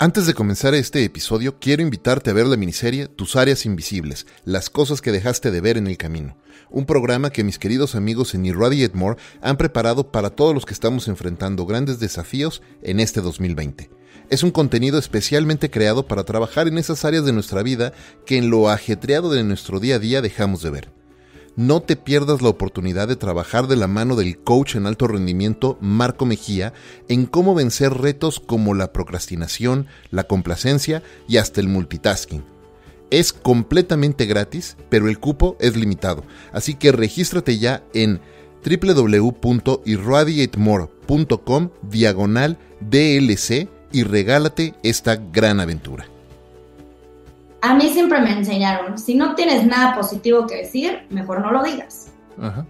Antes de comenzar este episodio, quiero invitarte a ver la miniserie Tus áreas invisibles, las cosas que dejaste de ver en el camino. Un programa que mis queridos amigos en Irradiate More han preparado para todos los que estamos enfrentando grandes desafíos en este 2020. Es un contenido especialmente creado para trabajar en esas áreas de nuestra vida que en lo ajetreado de nuestro día a día dejamos de ver. No te pierdas la oportunidad de trabajar de la mano del coach en alto rendimiento Marco Mejía en cómo vencer retos como la procrastinación, la complacencia y hasta el multitasking. Es completamente gratis, pero el cupo es limitado, así que regístrate ya en www.irradiatemore.com/DLC y regálate esta gran aventura. A mí siempre me enseñaron, si no tienes nada positivo que decir, mejor no lo digas. Ajá.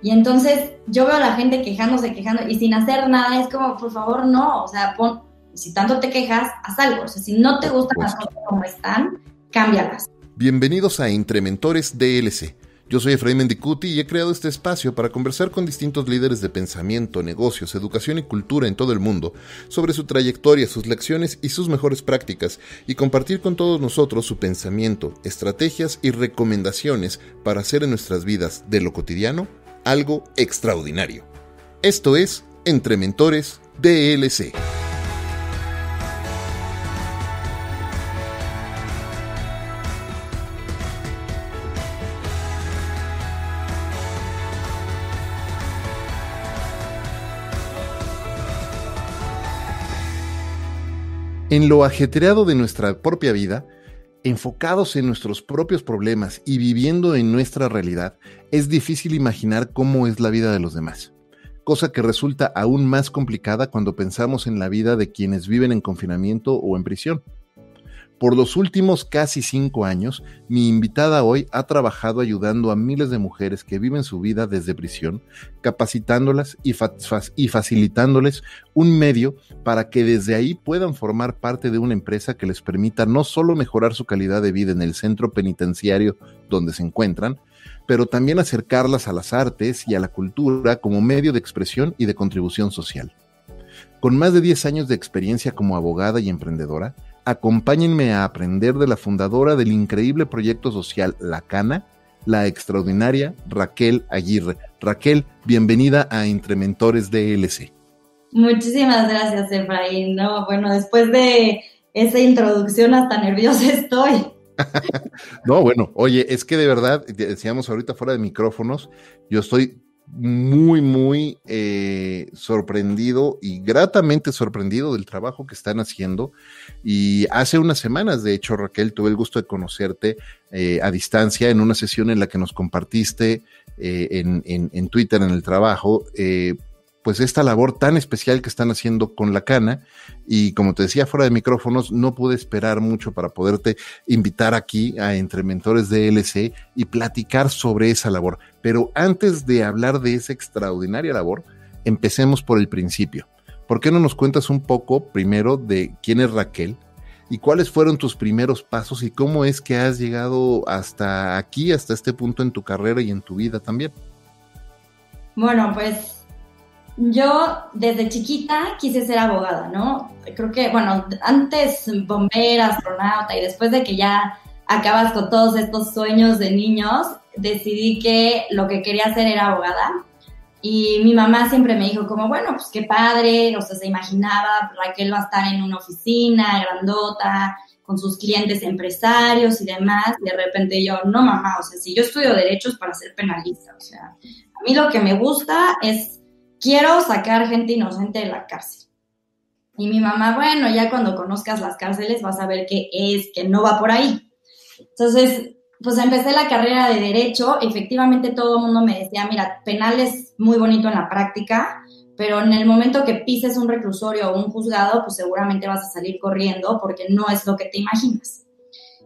Y entonces yo veo a la gente quejando y sin hacer nada, es como, por favor, no, o sea, si tanto te quejas, haz algo. O sea, si no te gustan las cosas como están, cámbialas. Bienvenidos a Entre Mentores DLC. Yo soy Efraín Mendicuti y he creado este espacio para conversar con distintos líderes de pensamiento, negocios, educación y cultura en todo el mundo sobre su trayectoria, sus lecciones y sus mejores prácticas y compartir con todos nosotros su pensamiento, estrategias y recomendaciones para hacer en nuestras vidas de lo cotidiano algo extraordinario. Esto es Entre Mentores DLC. En lo ajetreado de nuestra propia vida, enfocados en nuestros propios problemas y viviendo en nuestra realidad, es difícil imaginar cómo es la vida de los demás, cosa que resulta aún más complicada cuando pensamos en la vida de quienes viven en confinamiento o en prisión. Por los últimos casi 5 años, mi invitada hoy ha trabajado ayudando a miles de mujeres que viven su vida desde prisión, capacitándolas y facilitándoles un medio para que desde ahí puedan formar parte de una empresa que les permita no solo mejorar su calidad de vida en el centro penitenciario donde se encuentran, pero también acercarlas a las artes y a la cultura como medio de expresión y de contribución social. Con más de 10 años de experiencia como abogada y emprendedora, acompáñenme a aprender de la fundadora del increíble proyecto social La Cana, la extraordinaria Raquel Aguirre. Raquel, bienvenida a Entre Mentores DLC. Muchísimas gracias, Efraín. No, bueno, después de esa introducción hasta nerviosa estoy. No, bueno, oye, es que de verdad, decíamos ahorita fuera de micrófonos, yo estoy muy sorprendido y gratamente sorprendido del trabajo que están haciendo. Y hace unas semanas, de hecho, Raquel, tuve el gusto de conocerte a distancia en una sesión en la que nos compartiste en Twitter, en el trabajo, pues esta labor tan especial que están haciendo con La Cana. Y como te decía fuera de micrófonos, no pude esperar mucho para poderte invitar aquí a Entre Mentores DLC y platicar sobre esa labor. Pero antes de hablar de esa extraordinaria labor, empecemos por el principio. ¿Por qué no nos cuentas un poco primero de quién es Raquel y cuáles fueron tus primeros pasos y cómo es que has llegado hasta aquí, hasta este punto en tu carrera y en tu vida también? Bueno, pues yo desde chiquita quise ser abogada, ¿no? Creo que, bueno, antes bombera, astronauta, y después de que ya acabas con todos estos sueños de niños, decidí que lo que quería hacer era abogada. Y mi mamá siempre me dijo como, bueno, pues qué padre, o sea, se imaginaba, Raquel va a estar en una oficina grandota, con sus clientes empresarios y demás. Y de repente yo, no mamá, o sea, si yo estudio derechos para ser penalista, o sea, a mí lo que me gusta es quiero sacar gente inocente de la cárcel. Y mi mamá, bueno, ya cuando conozcas las cárceles vas a ver que no va por ahí. Entonces, pues empecé la carrera de Derecho. Efectivamente, todo el mundo me decía, mira, penal es muy bonito en la práctica, pero en el momento que pises un reclusorio o un juzgado, pues seguramente vas a salir corriendo porque no es lo que te imaginas.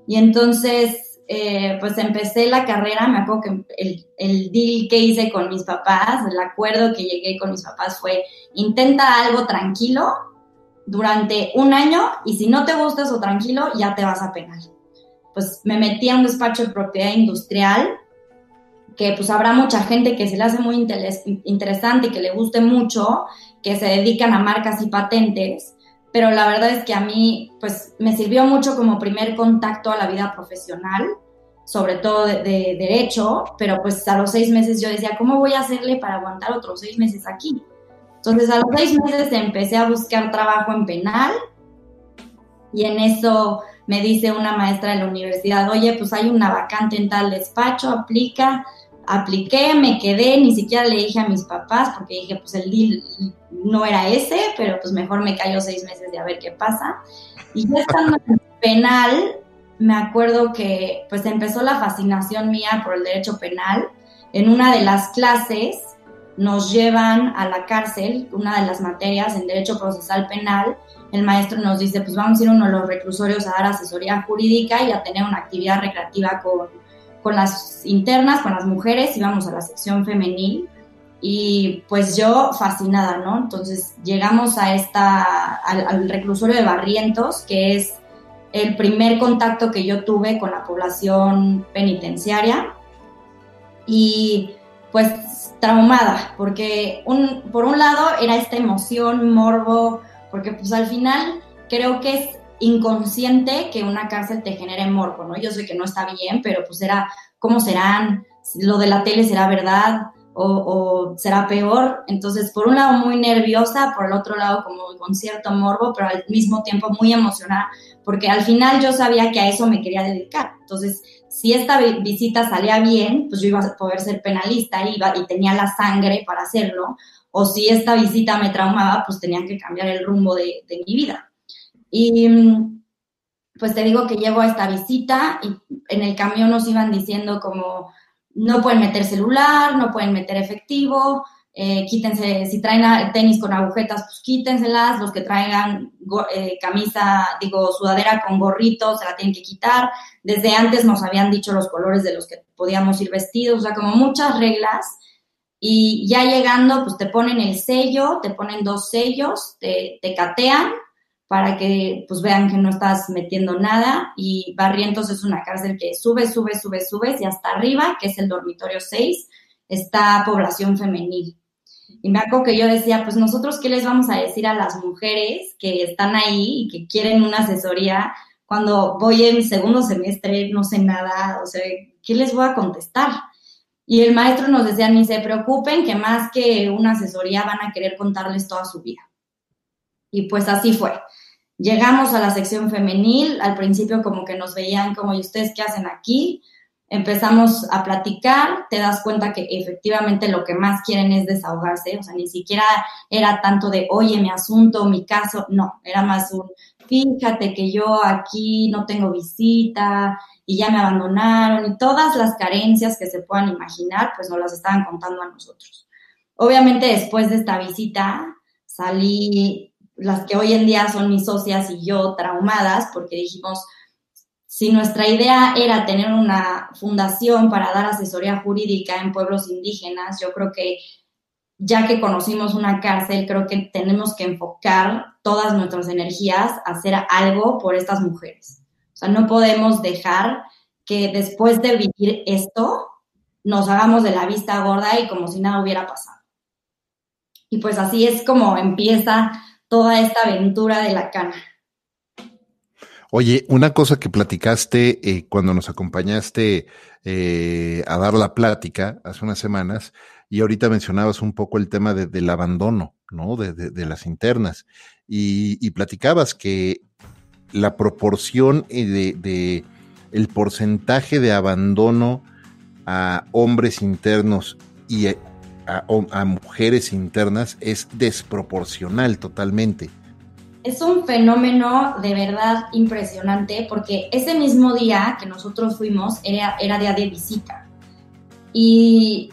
Y entonces pues empecé la carrera. Me acuerdo que el deal que hice con mis papás, el acuerdo que llegué con mis papás fue, intenta algo tranquilo durante 1 año y si no te gusta eso tranquilo, ya te vas a penal. Pues me metí a un despacho de propiedad industrial, que pues habrá mucha gente que se le hace muy interesante y que le guste mucho, que se dedican a marcas y patentes, pero la verdad es que a mí pues me sirvió mucho como primer contacto a la vida profesional, sobre todo de derecho, pero pues a los 6 meses yo decía, ¿cómo voy a hacerle para aguantar otros 6 meses aquí? Entonces a los 6 meses empecé a buscar trabajo en penal y en eso me dice una maestra de la universidad, oye, pues hay una vacante en tal despacho, apliqué, me quedé, ni siquiera le dije a mis papás porque dije, pues el deal no era ese, pero pues mejor me callo 6 meses de a ver qué pasa. Y ya estando en penal, me acuerdo que pues empezó la fascinación mía por el derecho penal. En una de las clases nos llevan a la cárcel, una de las materias en derecho procesal penal. El maestro nos dice, pues vamos a ir a uno de los reclusorios a dar asesoría jurídica y a tener una actividad recreativa con las internas, con las mujeres, y vamos a la sección femenil. Y pues yo fascinada, ¿no? Entonces llegamos al reclusorio de Barrientos, que es el primer contacto que yo tuve con la población penitenciaria, y pues traumada, porque por un lado era esta emoción, morbo, porque pues al final creo que es inconsciente que una cárcel te genere morbo, ¿no? Yo sé que no está bien, pero pues era, ¿cómo serán? ¿Lo de la tele será verdad? O será peor. Entonces, por un lado muy nerviosa, por el otro lado como con cierto morbo, pero al mismo tiempo muy emocionada, porque al final yo sabía que a eso me quería dedicar. Entonces, si esta visita salía bien, pues yo iba a poder ser penalista y tenía la sangre para hacerlo, o si esta visita me traumaba, pues tenían que cambiar el rumbo de mi vida. Y pues te digo que llego a esta visita y en el camión nos iban diciendo como, no pueden meter celular, no pueden meter efectivo, quítense, si traen tenis con agujetas, pues quítenselas, los que traigan sudadera con gorritos, se la tienen que quitar. Desde antes nos habían dicho los colores de los que podíamos ir vestidos, o sea, como muchas reglas. Y ya llegando, pues te ponen el sello, te ponen 2 sellos, te catean para que pues vean que no estás metiendo nada. Y Barrientos es una cárcel que subes y hasta arriba, que es el dormitorio 6, está población femenil. Y me acuerdo que yo decía, pues nosotros qué les vamos a decir a las mujeres que están ahí y que quieren una asesoría cuando voy en segundo semestre, no sé nada, o sea, ¿qué les voy a contestar? Y el maestro nos decía, ni se preocupen, que más que una asesoría van a querer contarles toda su vida. Y pues así fue. Llegamos a la sección femenil, al principio como que nos veían como, ¿y ustedes qué hacen aquí? Empezamos a platicar, te das cuenta que efectivamente lo que más quieren es desahogarse, o sea, ni siquiera era tanto de, oye, mi asunto, mi caso, no, era más fíjate que yo aquí no tengo visita y ya me abandonaron, y todas las carencias que se puedan imaginar, pues nos las estaban contando a nosotros. Obviamente después de esta visita salí, las que hoy en día son mis socias y yo, traumadas, porque dijimos, si nuestra idea era tener una fundación para dar asesoría jurídica en pueblos indígenas, yo creo que ya que conocimos una cárcel, creo que tenemos que enfocar todas nuestras energías a hacer algo por estas mujeres. O sea, no podemos dejar que después de vivir esto nos hagamos de la vista gorda y como si nada hubiera pasado. Y pues así es como empieza toda esta aventura de la cana. Oye, una cosa que platicaste cuando nos acompañaste a dar la plática hace unas semanas, y ahorita mencionabas un poco el tema del abandono, ¿no? De las internas, y platicabas que la proporción de el porcentaje de abandono a hombres internos y a mujeres internas es desproporcional totalmente. Es un fenómeno de verdad impresionante, porque ese mismo día que nosotros fuimos era día de visita. Y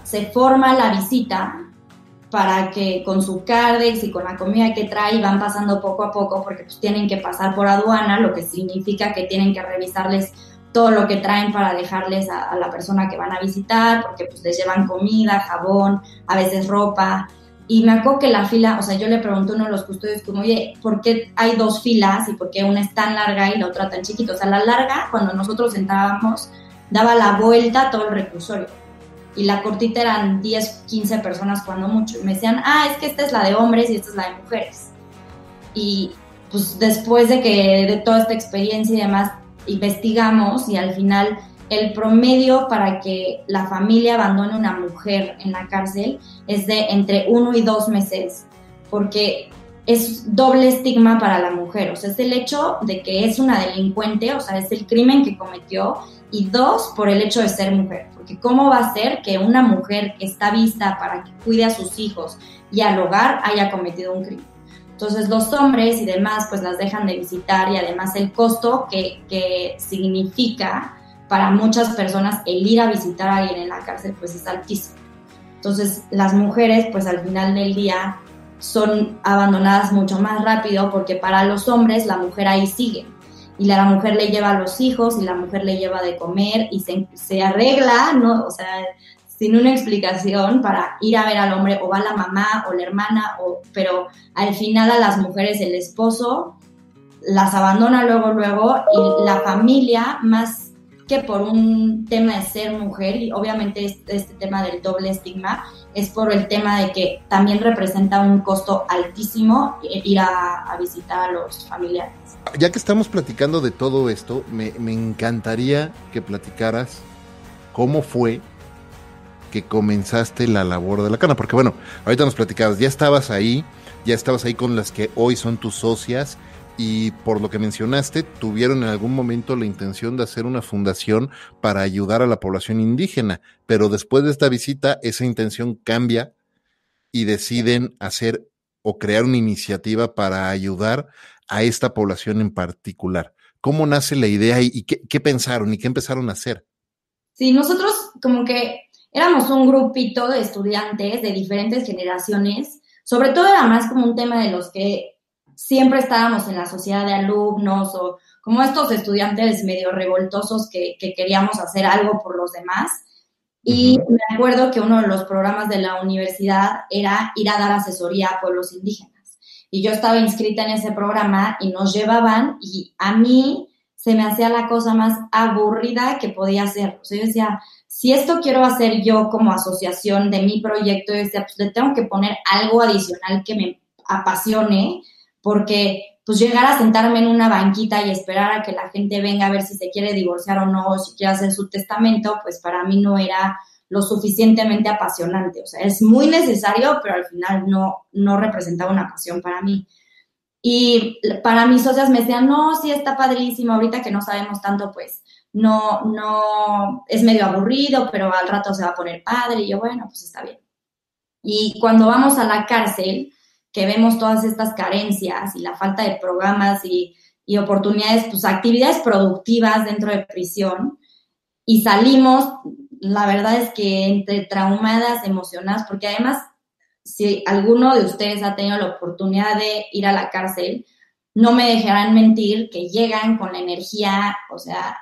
se forma la visita para que con su Cardex y con la comida que trae van pasando poco a poco, porque pues tienen que pasar por aduana, lo que significa que tienen que revisarles todo lo que traen para dejarles a la persona que van a visitar, porque pues les llevan comida, jabón, a veces ropa. Y me acuerdo que la fila, o sea, yo le pregunté a uno de los custodios como, oye, ¿por qué hay 2 filas y por qué una es tan larga y la otra tan chiquita? O sea, la larga, cuando nosotros entrábamos, daba la vuelta a todo el reclusorio. Y la cortita eran 10, 15 personas cuando mucho. Y me decían, es que esta es la de hombres y esta es la de mujeres. y pues después de toda esta experiencia y demás, investigamos y al final el promedio para que la familia abandone a una mujer en la cárcel es de entre 1 y 2 meses, porque es doble estigma para la mujer, o sea, es el hecho de que es una delincuente, o sea, es el crimen que cometió, y 2, por el hecho de ser mujer, porque ¿cómo va a ser que una mujer que está vista para que cuide a sus hijos y al hogar haya cometido un crimen? Entonces los hombres y demás pues las dejan de visitar, y además el costo que significa para muchas personas el ir a visitar a alguien en la cárcel pues es altísimo. Entonces las mujeres pues al final del día son abandonadas mucho más rápido, porque para los hombres la mujer ahí sigue, y la mujer le lleva a los hijos, y la mujer le lleva de comer, y se arregla, ¿no? O sea, sin una explicación para ir a ver al hombre, o va la mamá o la hermana, pero al final a las mujeres el esposo las abandona luego, y la familia, más que por un tema de ser mujer, y obviamente este tema del doble estigma, es por el tema de que también representa un costo altísimo ir a visitar a los familiares. Ya que estamos platicando de todo esto, me encantaría que platicaras cómo fue que comenzaste la labor de la cana, porque bueno, ahorita nos platicabas, ya estabas ahí con las que hoy son tus socias, y por lo que mencionaste, tuvieron en algún momento la intención de hacer una fundación para ayudar a la población indígena, pero después de esta visita, esa intención cambia y deciden hacer o crear una iniciativa para ayudar a esta población en particular. ¿Cómo nace la idea y qué pensaron y qué empezaron a hacer? Sí, nosotros como que éramos un grupito de estudiantes de diferentes generaciones, sobre todo era más como un tema de los que siempre estábamos en la sociedad de alumnos, o como estos estudiantes medio revoltosos que queríamos hacer algo por los demás. Y me acuerdo que uno de los programas de la universidad era ir a dar asesoría a pueblos indígenas. Y yo estaba inscrita en ese programa y nos llevaban, y a mí se me hacía la cosa más aburrida que podía hacer. O sea, yo decía, si esto quiero hacer yo como asociación de mi proyecto, yo decía, pues le tengo que poner algo adicional que me apasione, porque pues llegar a sentarme en una banquita y esperar a que la gente venga a ver si se quiere divorciar o no, o si quiere hacer su testamento, pues para mí no era lo suficientemente apasionante. O sea, es muy necesario, pero al final no representaba una pasión para mí. Y para mis socias me decían, no, sí está padrísimo, ahorita que no sabemos tanto, pues no, es medio aburrido, pero al rato se va a poner padre. Y yo, bueno, pues está bien. Y cuando vamos a la cárcel, que vemos todas estas carencias y la falta de programas y oportunidades, pues actividades productivas dentro de prisión, y salimos, la verdad es que entre traumadas, emocionadas, porque además, si alguno de ustedes ha tenido la oportunidad de ir a la cárcel, no me dejarán mentir que llegan con la energía, o sea,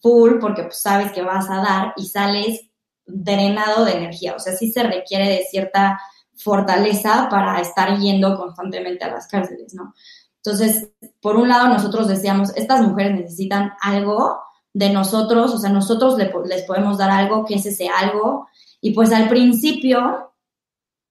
full, porque pues sabes que vas a dar, y sales drenado de energía. O sea, sí se requiere de cierta fortaleza para estar yendo constantemente a las cárceles, ¿no? Entonces, por un lado, nosotros decíamos, estas mujeres necesitan algo de nosotros, o sea, nosotros les podemos dar algo, que es ese algo. Y pues al principio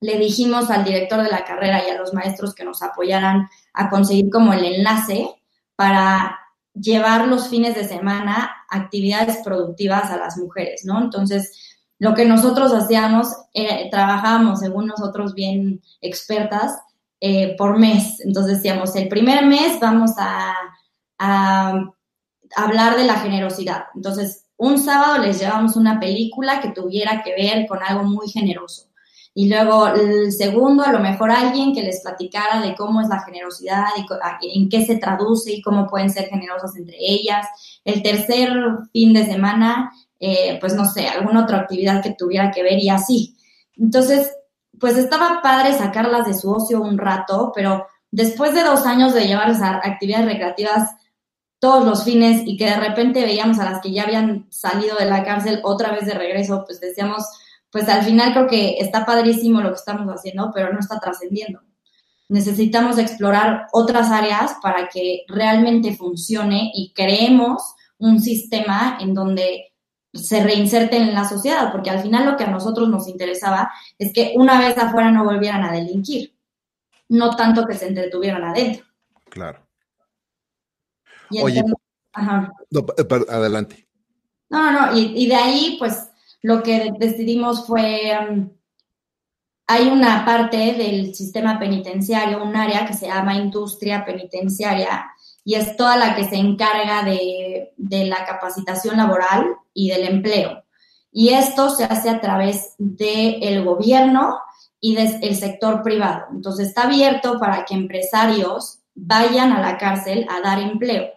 le dijimos al director de la carrera y a los maestros que nos apoyaran a conseguir como el enlace para llevar los fines de semana actividades productivas a las mujeres, ¿no? Entonces, lo que nosotros hacíamos, trabajábamos, según nosotros bien expertas, por mes. Entonces decíamos, el primer mes vamos a hablar de la generosidad. Entonces, un sábado les llevamos una película que tuviera que ver con algo muy generoso. Y luego el segundo, a lo mejor alguien que les platicara de cómo es la generosidad y en qué se traduce y cómo pueden ser generosas entre ellas. El tercer fin de semana, pues no sé, alguna otra actividad que tuviera que ver, y así. Entonces, pues estaba padre sacarlas de su ocio un rato, pero después de 2 años de llevarlas a actividades recreativas todos los fines, y que de repente veíamos a las que ya habían salido de la cárcel otra vez de regreso, pues decíamos, pues al final creo que está padrísimo lo que estamos haciendo, pero no está trascendiendo. Necesitamos explorar otras áreas para que realmente funcione y creemos un sistema en donde se reinserten en la sociedad, porque al final lo que a nosotros nos interesaba es que una vez afuera no volvieran a delinquir. no tanto que se entretuvieran adentro. Claro. Y Oye, entonces, ajá. no, adelante. No, y de ahí, pues, lo que decidimos fue, hay una parte del sistema penitenciario, un área que se llama industria penitenciaria, y es toda la que se encarga de la capacitación laboral y del empleo. Y esto se hace a través del gobierno y del sector privado. Entonces, está abierto para que empresarios vayan a la cárcel a dar empleo.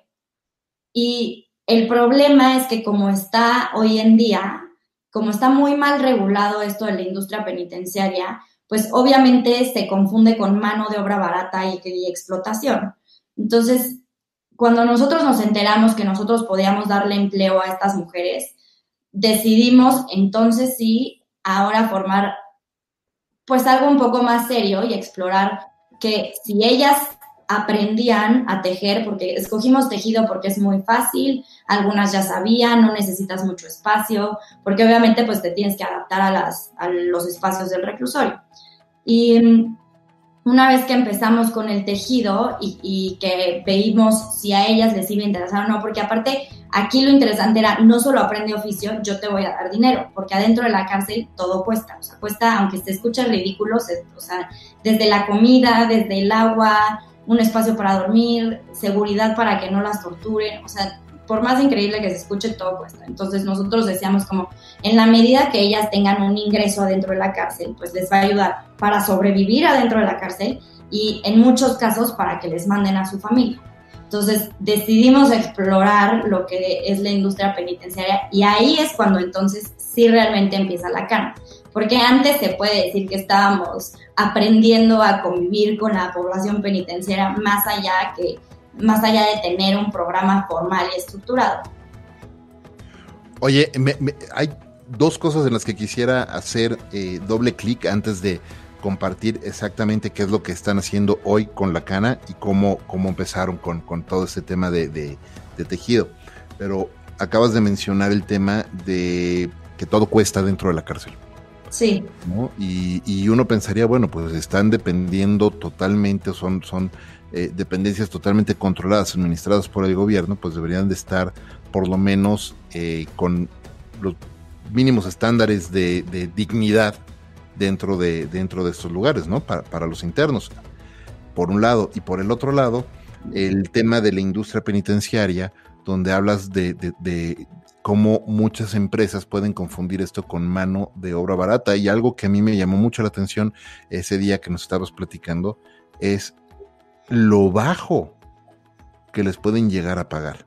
Y el problema es que como está hoy en día, como está muy mal regulado esto de la industria penitenciaria, pues obviamente se confunde con mano de obra barata y explotación. Entonces, cuando nosotros nos enteramos que nosotros podíamos darle empleo a estas mujeres, decidimos entonces sí ahora formar pues algo un poco más serio y explorar que si ellas aprendían a tejer, porque escogimos tejido porque es muy fácil, algunas ya sabían, no necesitas mucho espacio, porque obviamente pues te tienes que adaptar a los espacios del reclusorio. Y una vez que empezamos con el tejido y que veíamos si a ellas les iba a interesar o no, porque aparte aquí lo interesante era no solo aprende oficio, yo te voy a dar dinero, porque adentro de la cárcel todo cuesta, o sea, cuesta, aunque se escuche ridículo, o sea, desde la comida, desde el agua, un espacio para dormir, seguridad para que no las torturen, o sea, por más increíble que se escuche, todo cuesta. Entonces nosotros decíamos como, en la medida que ellas tengan un ingreso adentro de la cárcel, pues les va a ayudar para sobrevivir adentro de la cárcel y en muchos casos para que les manden a su familia. Entonces decidimos explorar lo que es la industria penitenciaria y ahí es cuando entonces sí realmente empieza la cana. Porque antes se puede decir que estábamos aprendiendo a convivir con la población penitenciaria más allá de tener un programa formal y estructurado. Oye, hay dos cosas en las que quisiera hacer doble clic antes de compartir exactamente qué es lo que están haciendo hoy con la cana y cómo empezaron con todo este tema de tejido. Pero acabas de mencionar el tema de que todo cuesta dentro de la cárcel. Sí. ¿No? Y uno pensaría, bueno, pues están dependiendo totalmente, son dependencias totalmente controladas, administradas por el gobierno, pues deberían de estar por lo menos con los mínimos estándares de dignidad dentro de estos lugares, ¿no? Para los internos, por un lado. Y por el otro lado, el tema de la industria penitenciaria, donde hablas de cómo muchas empresas pueden confundir esto con mano de obra barata. Y algo que a mí me llamó mucho la atención ese día que nos estabas platicando es lo bajo que les pueden llegar a pagar.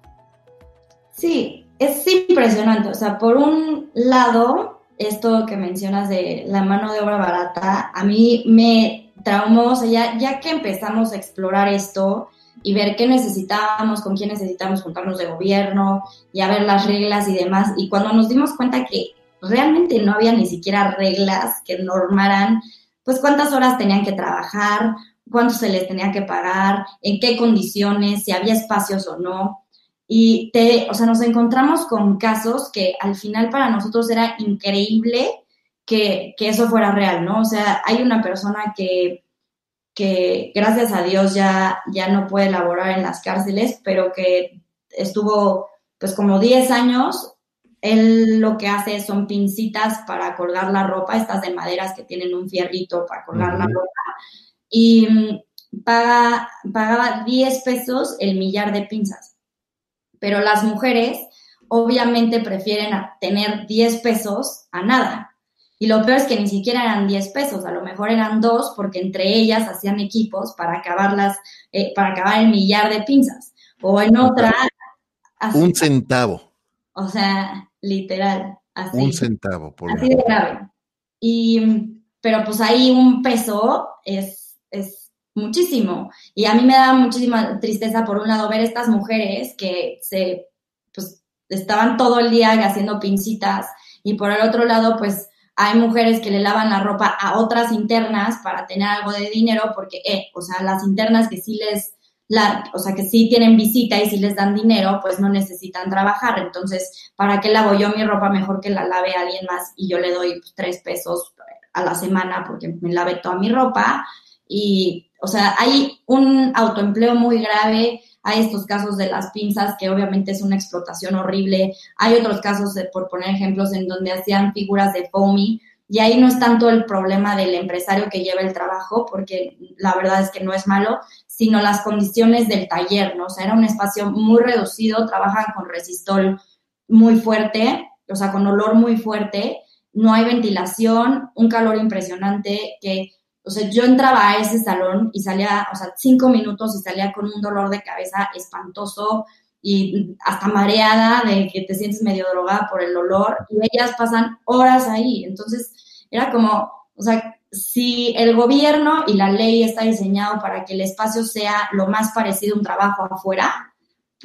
Sí, es impresionante. O sea, por un lado, esto que mencionas de la mano de obra barata, a mí me traumó. O sea, ya que empezamos a explorar esto y ver qué necesitábamos, con quién necesitamos juntarnos de gobierno y a ver las reglas y demás, y cuando nos dimos cuenta que realmente no había ni siquiera reglas que normaran, pues cuántas horas tenían que trabajar, cuánto se les tenía que pagar, en qué condiciones, si había espacios o no. Y o sea, nos encontramos con casos que al final para nosotros era increíble que eso fuera real, ¿no? O sea, hay una persona que gracias a Dios ya no puede laborar en las cárceles, pero que estuvo pues como 10 años. Él lo que hace son pincitas para colgar la ropa, estas de maderas que tienen un fierrito para colgar la ropa, y pagaba 10 pesos el millar de pinzas. Pero las mujeres obviamente prefieren tener 10 pesos a nada. Y lo peor es que ni siquiera eran 10 pesos, a lo mejor eran 2, porque entre ellas hacían equipos para acabar el millar de pinzas. O en otra... Así, un centavo. O sea, literal, así. Un centavo. Así de grave. Pero pues ahí un peso es muchísimo. Y a mí me daba muchísima tristeza, por un lado, ver estas mujeres que pues estaban todo el día haciendo pincitas, y por el otro lado, pues hay mujeres que le lavan la ropa a otras internas para tener algo de dinero, porque, o sea, las internas que sí que sí tienen visita y sí les dan dinero, pues no necesitan trabajar. Entonces, ¿para qué lavo yo mi ropa? Mejor que la lave a alguien más y yo le doy 3 pesos a la semana porque me lave toda mi ropa. Y o sea, hay un autoempleo muy grave, hay estos casos de las pinzas que obviamente es una explotación horrible, hay otros casos, por poner ejemplos, en donde hacían figuras de foamy, y ahí no es tanto el problema del empresario que lleva el trabajo, porque la verdad es que no es malo, sino las condiciones del taller, ¿no? O sea, era un espacio muy reducido, trabajan con resistol muy fuerte, o sea, con olor muy fuerte, no hay ventilación, un calor impresionante que, o sea, yo entraba a ese salón y salía, o sea, 5 minutos y salía con un dolor de cabeza espantoso y hasta mareada de que te sientes medio drogada por el olor, y ellas pasan horas ahí. Entonces, era como, o sea, si el gobierno y la ley está diseñado para que el espacio sea lo más parecido a un trabajo afuera,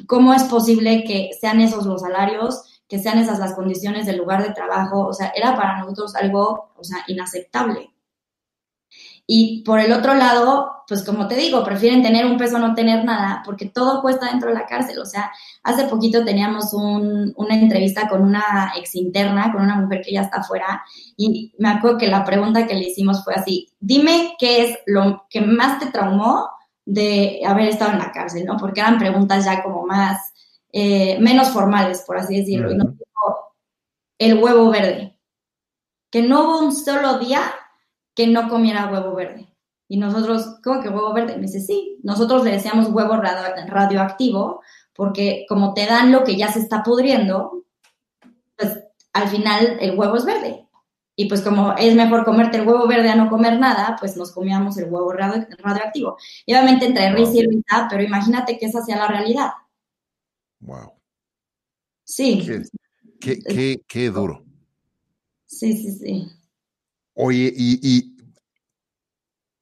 ¿cómo es posible que sean esos los salarios, que sean esas las condiciones del lugar de trabajo? O sea, era para nosotros algo, o sea, inaceptable. Y por el otro lado, pues como te digo, prefieren tener un peso a no tener nada, porque todo cuesta dentro de la cárcel. O sea, hace poquito teníamos una entrevista con una ex interna, con una mujer que ya está afuera, y me acuerdo que la pregunta que le hicimos fue así: dime qué es lo que más te traumó de haber estado en la cárcel, ¿no? Porque eran preguntas ya como más, menos formales, por así decirlo. Y nos dijo: el huevo verde, que no hubo un solo día que no comiera huevo verde. Y nosotros, ¿cómo que huevo verde? Me dice, sí, nosotros le decíamos huevo radioactivo, porque como te dan lo que ya se está pudriendo, pues al final el huevo es verde. Y pues como es mejor comerte el huevo verde a no comer nada, pues nos comíamos el huevo radioactivo. Y obviamente entre risa y risa, pero imagínate que esa sea la realidad. Wow. Sí. Qué duro. Sí. Oye, y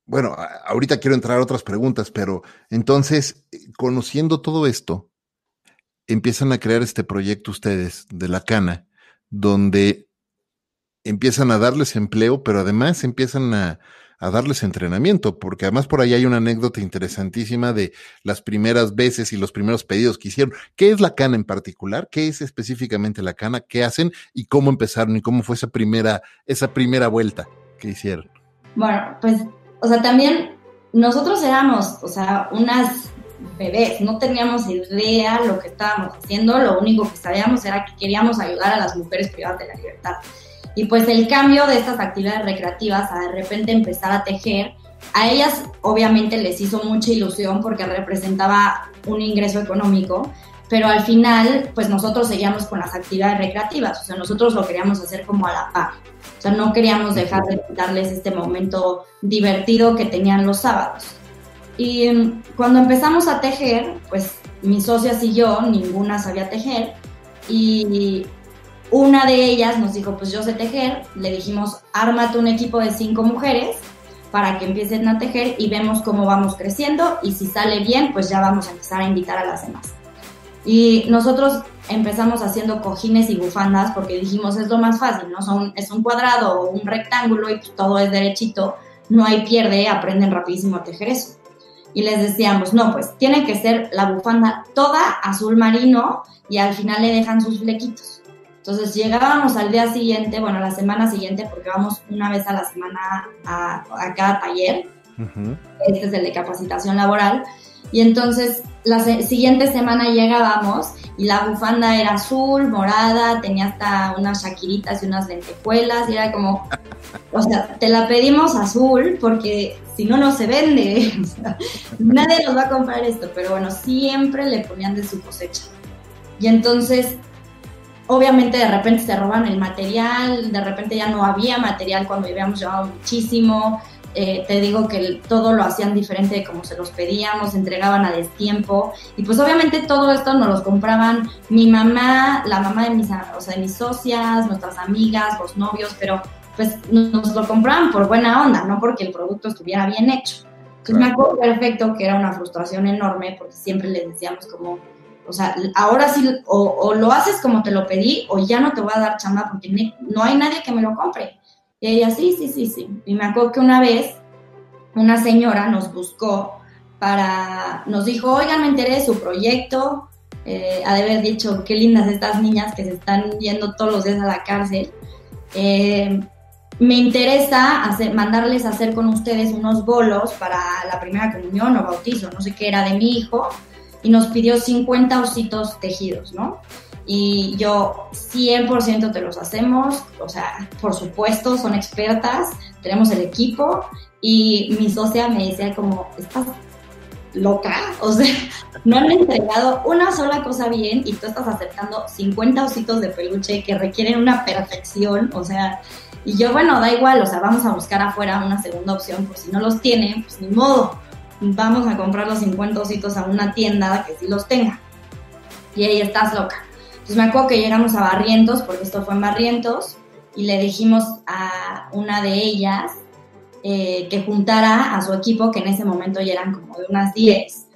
bueno, ahorita quiero entrar a otras preguntas, pero entonces, conociendo todo esto, empiezan a crear este proyecto ustedes de La Cana, donde empiezan a darles empleo, pero además empiezan a darles entrenamiento, porque además por ahí hay una anécdota interesantísima de las primeras veces y los primeros pedidos que hicieron. ¿Qué es La Cana en particular? ¿Qué es específicamente La Cana? ¿Qué hacen? ¿Y cómo empezaron? ¿Y cómo fue esa primera vuelta que hicieron? Bueno, pues, o sea, también nosotros éramos, o sea, unas bebés, no teníamos idea lo que estábamos haciendo, lo único que sabíamos era que queríamos ayudar a las mujeres privadas de la libertad. Y pues el cambio de estas actividades recreativas a de repente empezar a tejer, a ellas obviamente les hizo mucha ilusión porque representaba un ingreso económico, pero al final pues nosotros seguíamos con las actividades recreativas, o sea, nosotros lo queríamos hacer como a la par, o sea, no queríamos dejar de darles este momento divertido que tenían los sábados. Y cuando empezamos a tejer, pues mis socias y yo, ninguna sabía tejer, y una de ellas nos dijo, pues yo sé tejer. Le dijimos, ármate un equipo de 5 mujeres para que empiecen a tejer y vemos cómo vamos creciendo, y si sale bien, pues ya vamos a empezar a invitar a las demás. Y nosotros empezamos haciendo cojines y bufandas porque dijimos, es lo más fácil, ¿no? Es un cuadrado o un rectángulo y pues todo es derechito, no hay pierde, aprenden rapidísimo a tejer eso. Y les decíamos, no, pues tiene que ser la bufanda toda azul marino y al final le dejan sus flequitos. Entonces llegábamos al día siguiente, bueno, la semana siguiente, porque vamos una vez a la semana a cada taller. Uh-huh. Este es el de capacitación laboral. Y entonces la siguiente semana llegábamos y la bufanda era azul, morada, tenía hasta unas shakiritas y unas lentejuelas, y era como, o sea, te la pedimos azul porque si no, no se vende. O sea, nadie nos va a comprar esto, pero bueno, siempre le ponían de su cosecha. Y entonces, obviamente de repente se roban el material, de repente ya no había material cuando habíamos llevado muchísimo. Te digo que todo lo hacían diferente de como se los pedíamos, entregaban a destiempo, y pues obviamente todo esto nos los compraban mi mamá, la mamá de mis socias, nuestras amigas, los novios, pero pues nos lo compraban por buena onda, no porque el producto estuviera bien hecho. Entonces me acuerdo perfecto que era una frustración enorme porque siempre les decíamos como, o sea, ahora sí, o lo haces como te lo pedí, o ya no te voy a dar chamba porque no hay nadie que me lo compre. Y ella, sí. Y me acuerdo que una vez una señora nos buscó nos dijo, oigan, me enteré de su proyecto, ha de haber dicho, qué lindas estas niñas que se están yendo todos los días a la cárcel. me interesa mandarles a hacer con ustedes unos bolos para la primera comunión o bautizo, no sé qué era de mi hijo, y nos pidió 50 ositos tejidos, ¿no? Y yo 100% te los hacemos, o sea, por supuesto, son expertas, tenemos el equipo, y mi socia me decía como, ¿estás loca? O sea, no han entregado una sola cosa bien y tú estás aceptando 50 ositos de peluche que requieren una perfección, o sea, y yo, bueno, da igual, o sea, vamos a buscar afuera una segunda opción, por si no los tienen, pues ni modo, vamos a comprar los 50 ositos a una tienda que sí los tenga. Y ahí estás loca. Entonces me acuerdo que llegamos a Barrientos, porque esto fue en Barrientos, y le dijimos a una de ellas que juntara a su equipo, que en ese momento ya eran como de unas 10,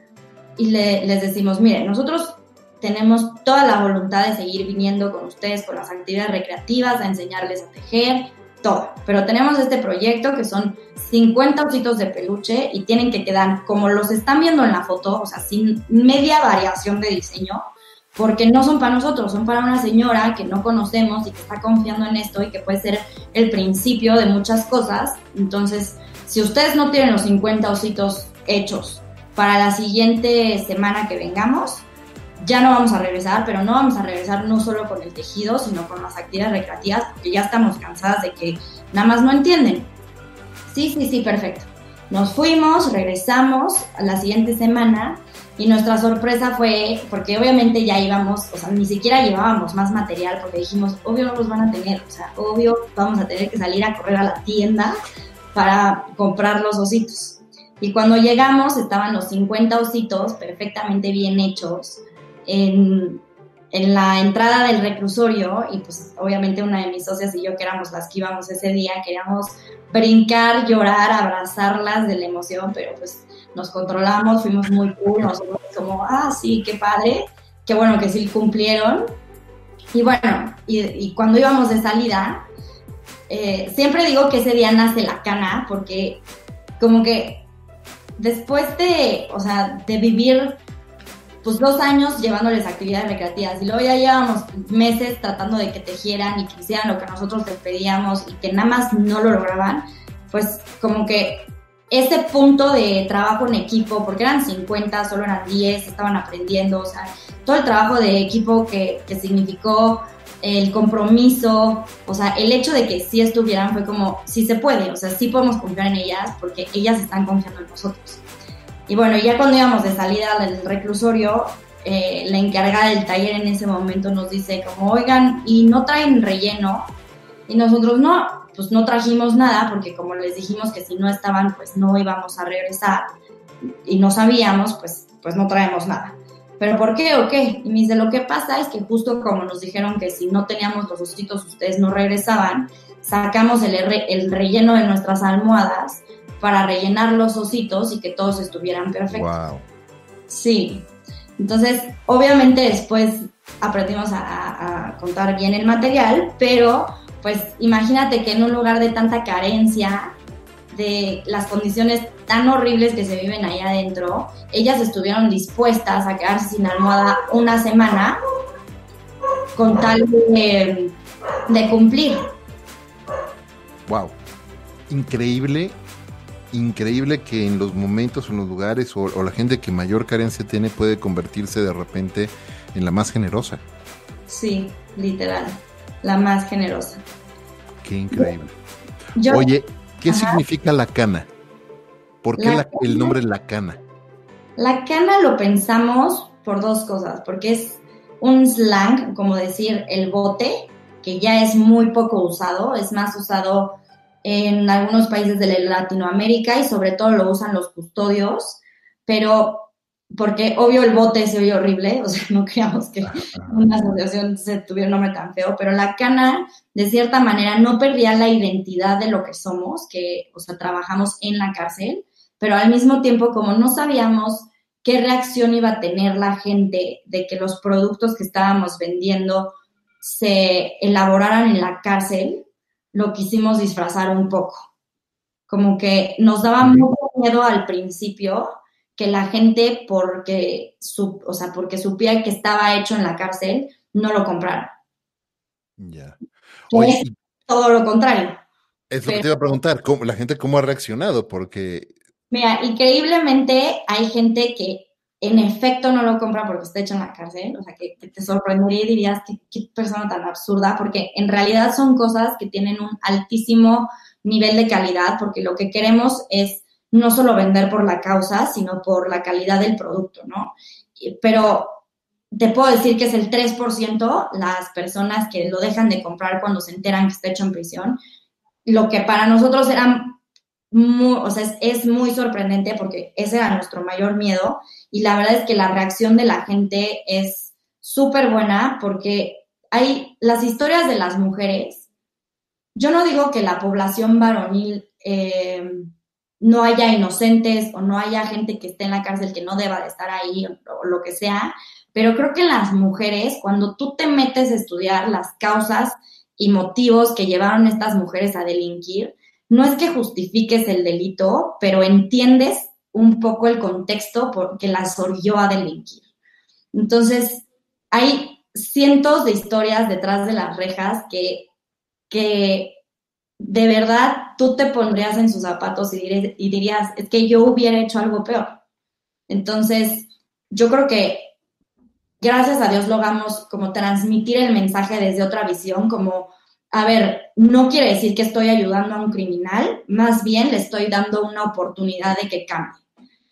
y les decimos, miren, nosotros tenemos toda la voluntad de seguir viniendo con ustedes con las actividades recreativas, a enseñarles a tejer, todo, pero tenemos este proyecto que son 50 ositos de peluche y tienen que quedar como los están viendo en la foto, o sea, sin media variación de diseño, porque no son para nosotros, son para una señora que no conocemos y que está confiando en esto y que puede ser el principio de muchas cosas. Entonces, si ustedes no tienen los 50 ositos hechos para la siguiente semana que vengamos, ya no vamos a regresar, pero no vamos a regresar no solo con el tejido, sino con las actividades recreativas, porque ya estamos cansadas de que nada más no entienden. Sí, perfecto. Nos fuimos, regresamos a la siguiente semana y nuestra sorpresa fue, porque obviamente ya íbamos, o sea, ni siquiera llevábamos más material, porque dijimos, obvio no los van a tener, o sea, obvio vamos a tener que salir a correr a la tienda para comprar los ositos. Y cuando llegamos estaban los 50 ositos perfectamente bien hechos en la entrada del reclusorio, y pues obviamente una de mis socias y yo, que éramos las que íbamos ese día, queríamos brincar, llorar, abrazarlas de la emoción, pero pues nos controlamos, fuimos muy cool, nos fuimos como, sí, qué padre, qué bueno que sí cumplieron. Y bueno, y cuando íbamos de salida, siempre digo que ese día nace la cana, porque como que después de, o sea, de vivir pues 2 años llevándoles actividades recreativas y luego ya llevábamos meses tratando de que tejieran y que hicieran lo que nosotros les pedíamos y que nada más no lo lograban, pues como que ese punto de trabajo en equipo, porque eran 50, solo eran 10, estaban aprendiendo, o sea, todo el trabajo de equipo que significó el compromiso, o sea, el hecho de que sí estuvieran fue como, sí se puede, o sea, sí podemos confiar en ellas porque ellas están confiando en nosotros. Y bueno, ya cuando íbamos de salida del reclusorio, la encargada del taller en ese momento nos dice como, oigan, ¿y no traen relleno? Y nosotros no, pues no trajimos nada, porque como les dijimos que si no estaban, pues no íbamos a regresar, y no sabíamos, pues no traemos nada. ¿Pero por qué o qué? Y me dice, lo que pasa es que justo como nos dijeron que si no teníamos los ositos ustedes no regresaban, sacamos el relleno de nuestras almohadas para rellenar los ositos y que todos estuvieran perfectos. Wow. Sí. Entonces, obviamente después aprendimos a contar bien el material, pero pues imagínate que en un lugar de tanta carencia, de las condiciones tan horribles que se viven ahí adentro, ellas estuvieron dispuestas a quedarse sin almohada una semana con tal de cumplir. Wow. Increíble que en los momentos, en los lugares o la gente que mayor carencia tiene puede convertirse de repente en la más generosa. Sí, literal, la más generosa. Qué increíble. Oye, ¿qué significa la cana? ¿Por qué el nombre La Cana? La cana lo pensamos por 2 cosas, porque es un slang, como decir el bote, que ya es muy poco usado, es más usado en algunos países de Latinoamérica y sobre todo lo usan los custodios, pero porque obvio el bote se oye horrible, o sea, no creamos que una asociación se tuviera un nombre tan feo, pero la cana, de cierta manera, no perdía la identidad de lo que somos, que, o sea, trabajamos en la cárcel, pero al mismo tiempo, como no sabíamos qué reacción iba a tener la gente de que los productos que estábamos vendiendo se elaboraran en la cárcel, lo quisimos disfrazar un poco. Como que nos daba mucho miedo al principio que la gente, porque supiera que estaba hecho en la cárcel, no lo comprara. Ya. Es todo lo contrario. Es lo que te iba a preguntar, ¿cómo, la gente cómo ha reaccionado? Porque, Mira, increíblemente hay gente que en efecto no lo compra porque está hecho en la cárcel, o sea, que te sorprendería y dirías que qué persona tan absurda, porque en realidad son cosas que tienen un altísimo nivel de calidad, porque lo que queremos es no solo vender por la causa, sino por la calidad del producto, ¿no? Pero te puedo decir que es el 3% las personas que lo dejan de comprar cuando se enteran que está hecho en prisión, lo que para nosotros era o sea, es muy sorprendente porque ese era nuestro mayor miedo y la verdad es que la reacción de la gente es súper buena porque hay las historias de las mujeres. Yo no digo que la población varonil no haya inocentes o no haya gente que esté en la cárcel que no deba de estar ahí o lo que sea, pero creo que las mujeres, cuando tú te metes a estudiar las causas y motivos que llevaron a estas mujeres a delinquir, no es que justifiques el delito, pero entiendes un poco el contexto porque las orilló a delinquir. Entonces, hay cientos de historias detrás de las rejas que de verdad tú te pondrías en sus zapatos y dirías, es que yo hubiera hecho algo peor. Entonces, yo creo que gracias a Dios logramos como transmitir el mensaje desde otra visión, como, a ver, no quiere decir que estoy ayudando a un criminal, más bien le estoy dando una oportunidad de que cambie.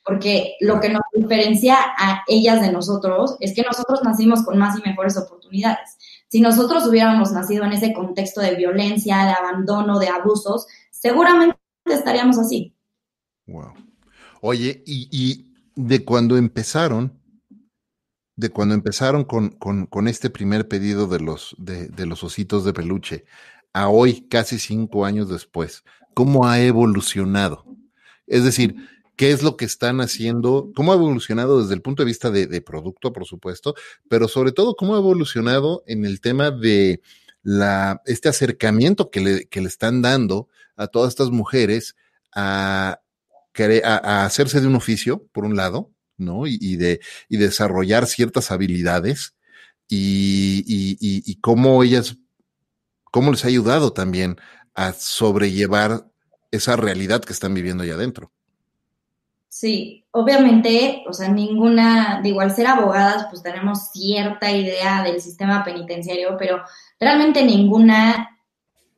Porque lo que nos diferencia a ellas de nosotros es que nosotros nacimos con más y mejores oportunidades. Si nosotros hubiéramos nacido en ese contexto de violencia, de abandono, de abusos, seguramente estaríamos así. wow. Oye, y de cuando empezaron con este primer pedido de los ositos de peluche, a hoy, casi 5 años después, ¿cómo ha evolucionado? Es decir, ¿qué es lo que están haciendo? ¿Cómo ha evolucionado desde el punto de vista de producto, por supuesto, pero sobre todo cómo ha evolucionado en el tema de este acercamiento que le están dando a todas estas mujeres a, a hacerse de un oficio, por un lado, ¿no? Y desarrollar ciertas habilidades y cómo ellas, cómo les ha ayudado también a sobrellevar esa realidad que están viviendo allá adentro. Sí, obviamente, o sea, ninguna, digo, al ser abogadas, pues tenemos cierta idea del sistema penitenciario, pero realmente ninguna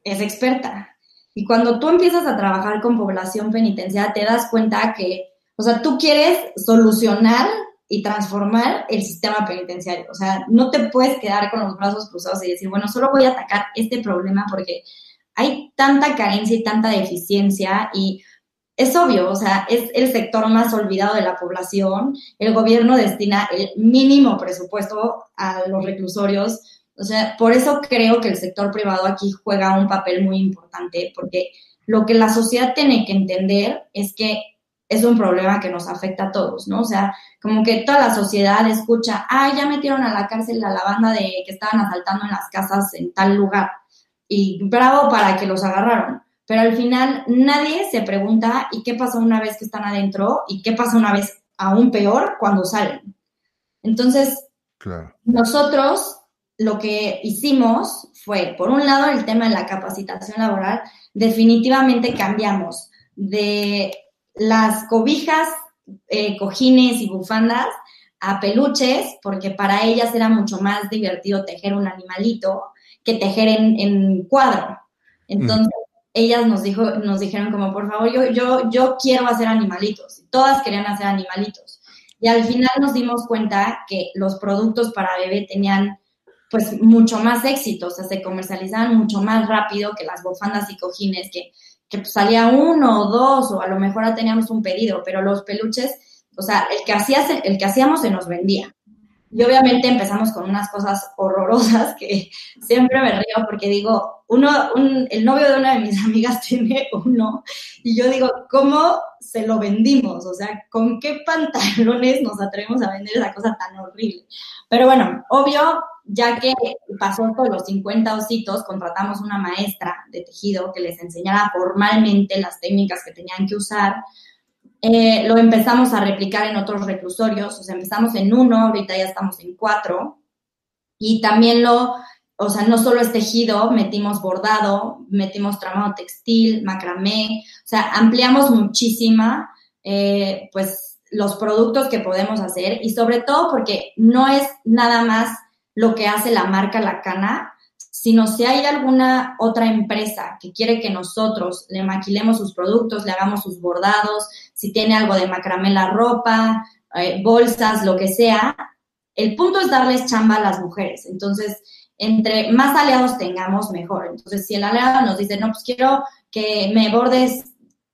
es experta. Y cuando tú empiezas a trabajar con población penitenciaria, te das cuenta que, o sea, tú quieres solucionar y transformar el sistema penitenciario. O sea, no te puedes quedar con los brazos cruzados y decir, bueno, solo voy a atacar este problema porque hay tanta carencia y tanta deficiencia y es obvio, o sea, es el sector más olvidado de la población. El gobierno destina el mínimo presupuesto a los reclusorios. O sea, por eso creo que el sector privado aquí juega un papel muy importante, porque lo que la sociedad tiene que entender es que es un problema que nos afecta a todos, ¿no? O sea, como que toda la sociedad escucha, ah, ya metieron a la cárcel a la banda de que estaban asaltando en las casas en tal lugar. Y bravo para que los agarraron, pero al final nadie se pregunta ¿y qué pasa una vez que están adentro? ¿Y qué pasa una vez aún peor cuando salen? Entonces, Claro. nosotros lo que hicimos fue, por un lado, el tema de la capacitación laboral, definitivamente cambiamos de las cobijas, cojines y bufandas a peluches, porque para ellas era mucho más divertido tejer un animalito que tejer en cuadro. Entonces, ellas nos dijeron como, por favor, yo quiero hacer animalitos. Todas querían hacer animalitos. Y al final nos dimos cuenta que los productos para bebé tenían pues mucho más éxito, o sea, se comercializaban mucho más rápido que las bufandas y cojines, que pues, salía uno o dos, o a lo mejor ya teníamos un pedido, pero los peluches, o sea, el que hacíamos se nos vendía. Y obviamente empezamos con unas cosas horrorosas que siempre me río porque digo, el novio de una de mis amigas tiene uno y yo digo, ¿cómo se lo vendimos? O sea, ¿con qué pantalones nos atrevemos a vender esa cosa tan horrible? Pero bueno, obvio, ya que pasó por los 50 ositos, contratamos una maestra de tejido que les enseñara formalmente las técnicas que tenían que usar. Lo empezamos a replicar en otros reclusorios, o sea, empezamos en 1, ahorita ya estamos en 4, y también lo o sea, no solo es tejido, metimos bordado, metimos tramado textil, macramé, o sea, ampliamos muchísima, pues, los productos que podemos hacer y sobre todo porque no es nada más lo que hace la marca La Cana, sino si hay alguna otra empresa que quiere que nosotros le maquilemos sus productos, le hagamos sus bordados, si tiene algo de macramé la ropa, bolsas, lo que sea, el punto es darles chamba a las mujeres. Entonces, entre más aliados tengamos, mejor. Entonces, si el aliado nos dice, no, pues quiero que me bordes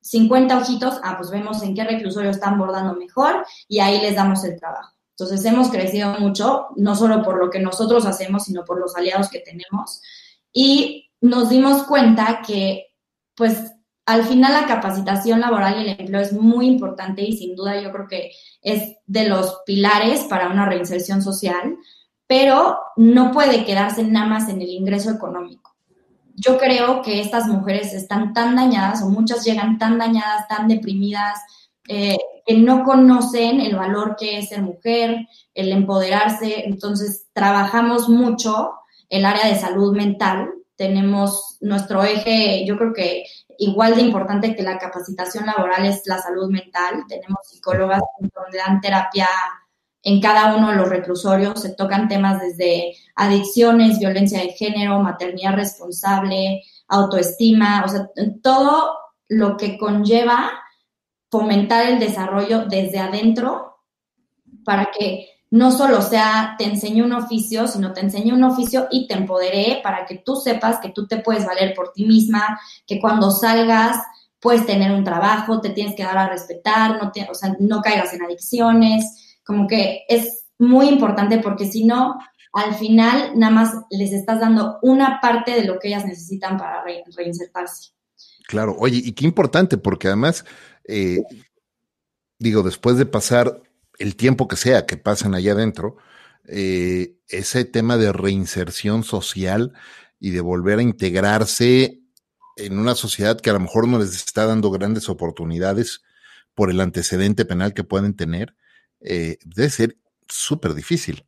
50 ojitos, pues vemos en qué reclusorio están bordando mejor y ahí les damos el trabajo. Entonces, hemos crecido mucho, no solo por lo que nosotros hacemos, sino por los aliados que tenemos. Y nos dimos cuenta que, pues, al final la capacitación laboral y el empleo es muy importante y sin duda yo creo que es de los pilares para una reinserción social, pero no puede quedarse nada más en el ingreso económico. Yo creo que estas mujeres están tan dañadas, o muchas llegan tan dañadas, tan deprimidas, que no conocen el valor que es ser mujer, el empoderarse. Entonces, trabajamos mucho el área de salud mental. Tenemos nuestro eje, yo creo que igual de importante que la capacitación laboral es la salud mental. Tenemos psicólogas donde dan terapia en cada uno de los reclusorios, se tocan temas desde adicciones, violencia de género, maternidad responsable, autoestima, o sea, todo lo que conlleva fomentar el desarrollo desde adentro para que no solo sea te enseñé un oficio, sino te enseñé un oficio y te empoderé para que tú sepas que tú te puedes valer por ti misma, que cuando salgas puedes tener un trabajo, te tienes que dar a respetar, o sea, no caigas en adicciones. Como que es muy importante porque si no, al final nada más les estás dando una parte de lo que ellas necesitan para reinsertarse. Claro, oye, y qué importante, porque además, digo, después de pasar el tiempo que sea que pasen allá adentro, ese tema de reinserción social y de volver a integrarse en una sociedad que a lo mejor no les está dando grandes oportunidades por el antecedente penal que pueden tener, debe ser súper difícil.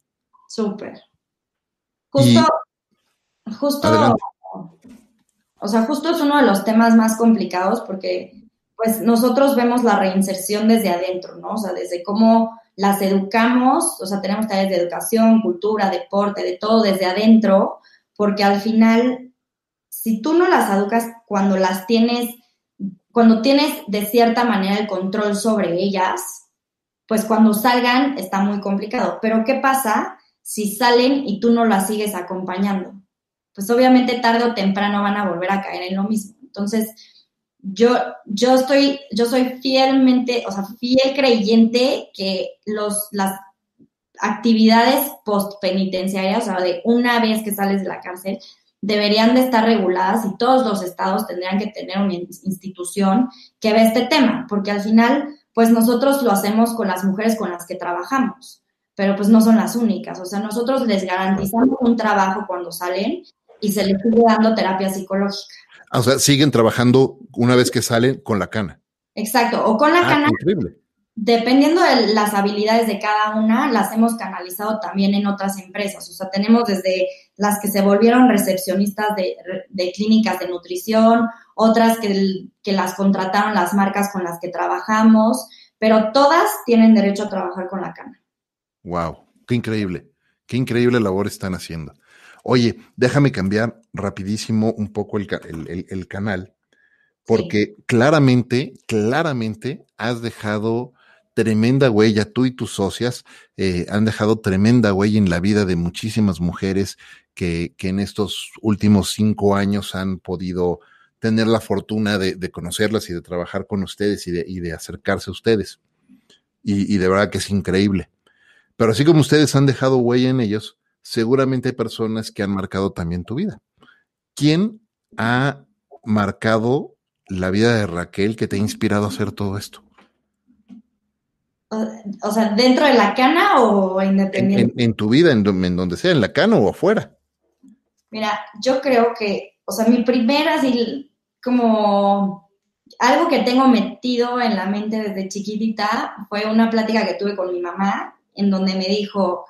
Súper. Justo, adelante. o sea, justo es uno de los temas más complicados porque pues nosotros vemos la reinserción desde adentro, ¿no? O sea, desde cómo las educamos, o sea, tenemos talleres de educación, cultura, deporte, de todo desde adentro, porque al final, si tú no las educas cuando tienes de cierta manera el control sobre ellas, pues cuando salgan está muy complicado. Pero ¿qué pasa si salen y tú no las sigues acompañando? Pues obviamente tarde o temprano van a volver a caer en lo mismo. Entonces, yo soy fielmente, o sea, fiel creyente que las actividades postpenitenciarias, o sea, de una vez que sales de la cárcel, deberían de estar reguladas y todos los estados tendrían que tener una institución que vea este tema, porque al final, pues nosotros lo hacemos con las mujeres con las que trabajamos, pero pues no son las únicas, o sea, nosotros les garantizamos un trabajo cuando salen y se les sigue dando terapia psicológica. O sea, siguen trabajando una vez que salen con La Cana. Exacto, o con La Cana. Increíble. Dependiendo de las habilidades de cada una, las hemos canalizado también en otras empresas. O sea, tenemos desde las que se volvieron recepcionistas de clínicas de nutrición, otras que las contrataron las marcas con las que trabajamos, pero todas tienen derecho a trabajar con La Cana. Wow, qué increíble labor están haciendo. Oye, déjame cambiar rapidísimo un poco el canal, porque sí, claramente has dejado tremenda huella, tú y tus socias han dejado tremenda huella en la vida de muchísimas mujeres que en estos últimos 5 años han podido tener la fortuna de conocerlas y de trabajar con ustedes y de acercarse a ustedes. Y de verdad que es increíble. Pero así como ustedes han dejado huella en ellos, seguramente hay personas que han marcado también tu vida. ¿Quién ha marcado la vida de Raquel que te ha inspirado a hacer todo esto? O sea, ¿dentro de La Cana o independiente? En tu vida, en donde sea, en La Cana o afuera. Mira, yo creo que, o sea, mi primera, así, como algo que tengo metido en la mente desde chiquitita fue una plática que tuve con mi mamá, en donde me dijo,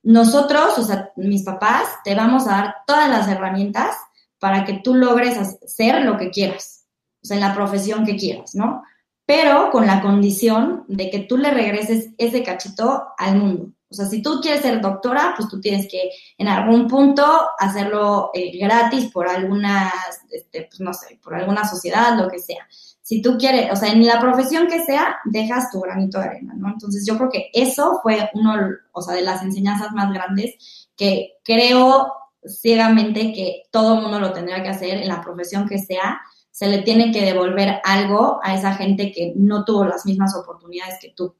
nosotros, o sea, mis papás, te vamos a dar todas las herramientas para que tú logres hacer lo que quieras, o sea, en la profesión que quieras, ¿no? Pero con la condición de que tú le regreses ese cachito al mundo. O sea, si tú quieres ser doctora, pues tú tienes que en algún punto hacerlo gratis por algunas, pues no sé, por alguna sociedad, lo que sea. Si tú quieres, o sea, en la profesión que sea, dejas tu granito de arena, ¿no? Entonces yo creo que eso fue uno, o sea, de las enseñanzas más grandes que creo ciegamente que todo el mundo lo tendría que hacer en la profesión que sea. Se le tiene que devolver algo a esa gente que no tuvo las mismas oportunidades que tú.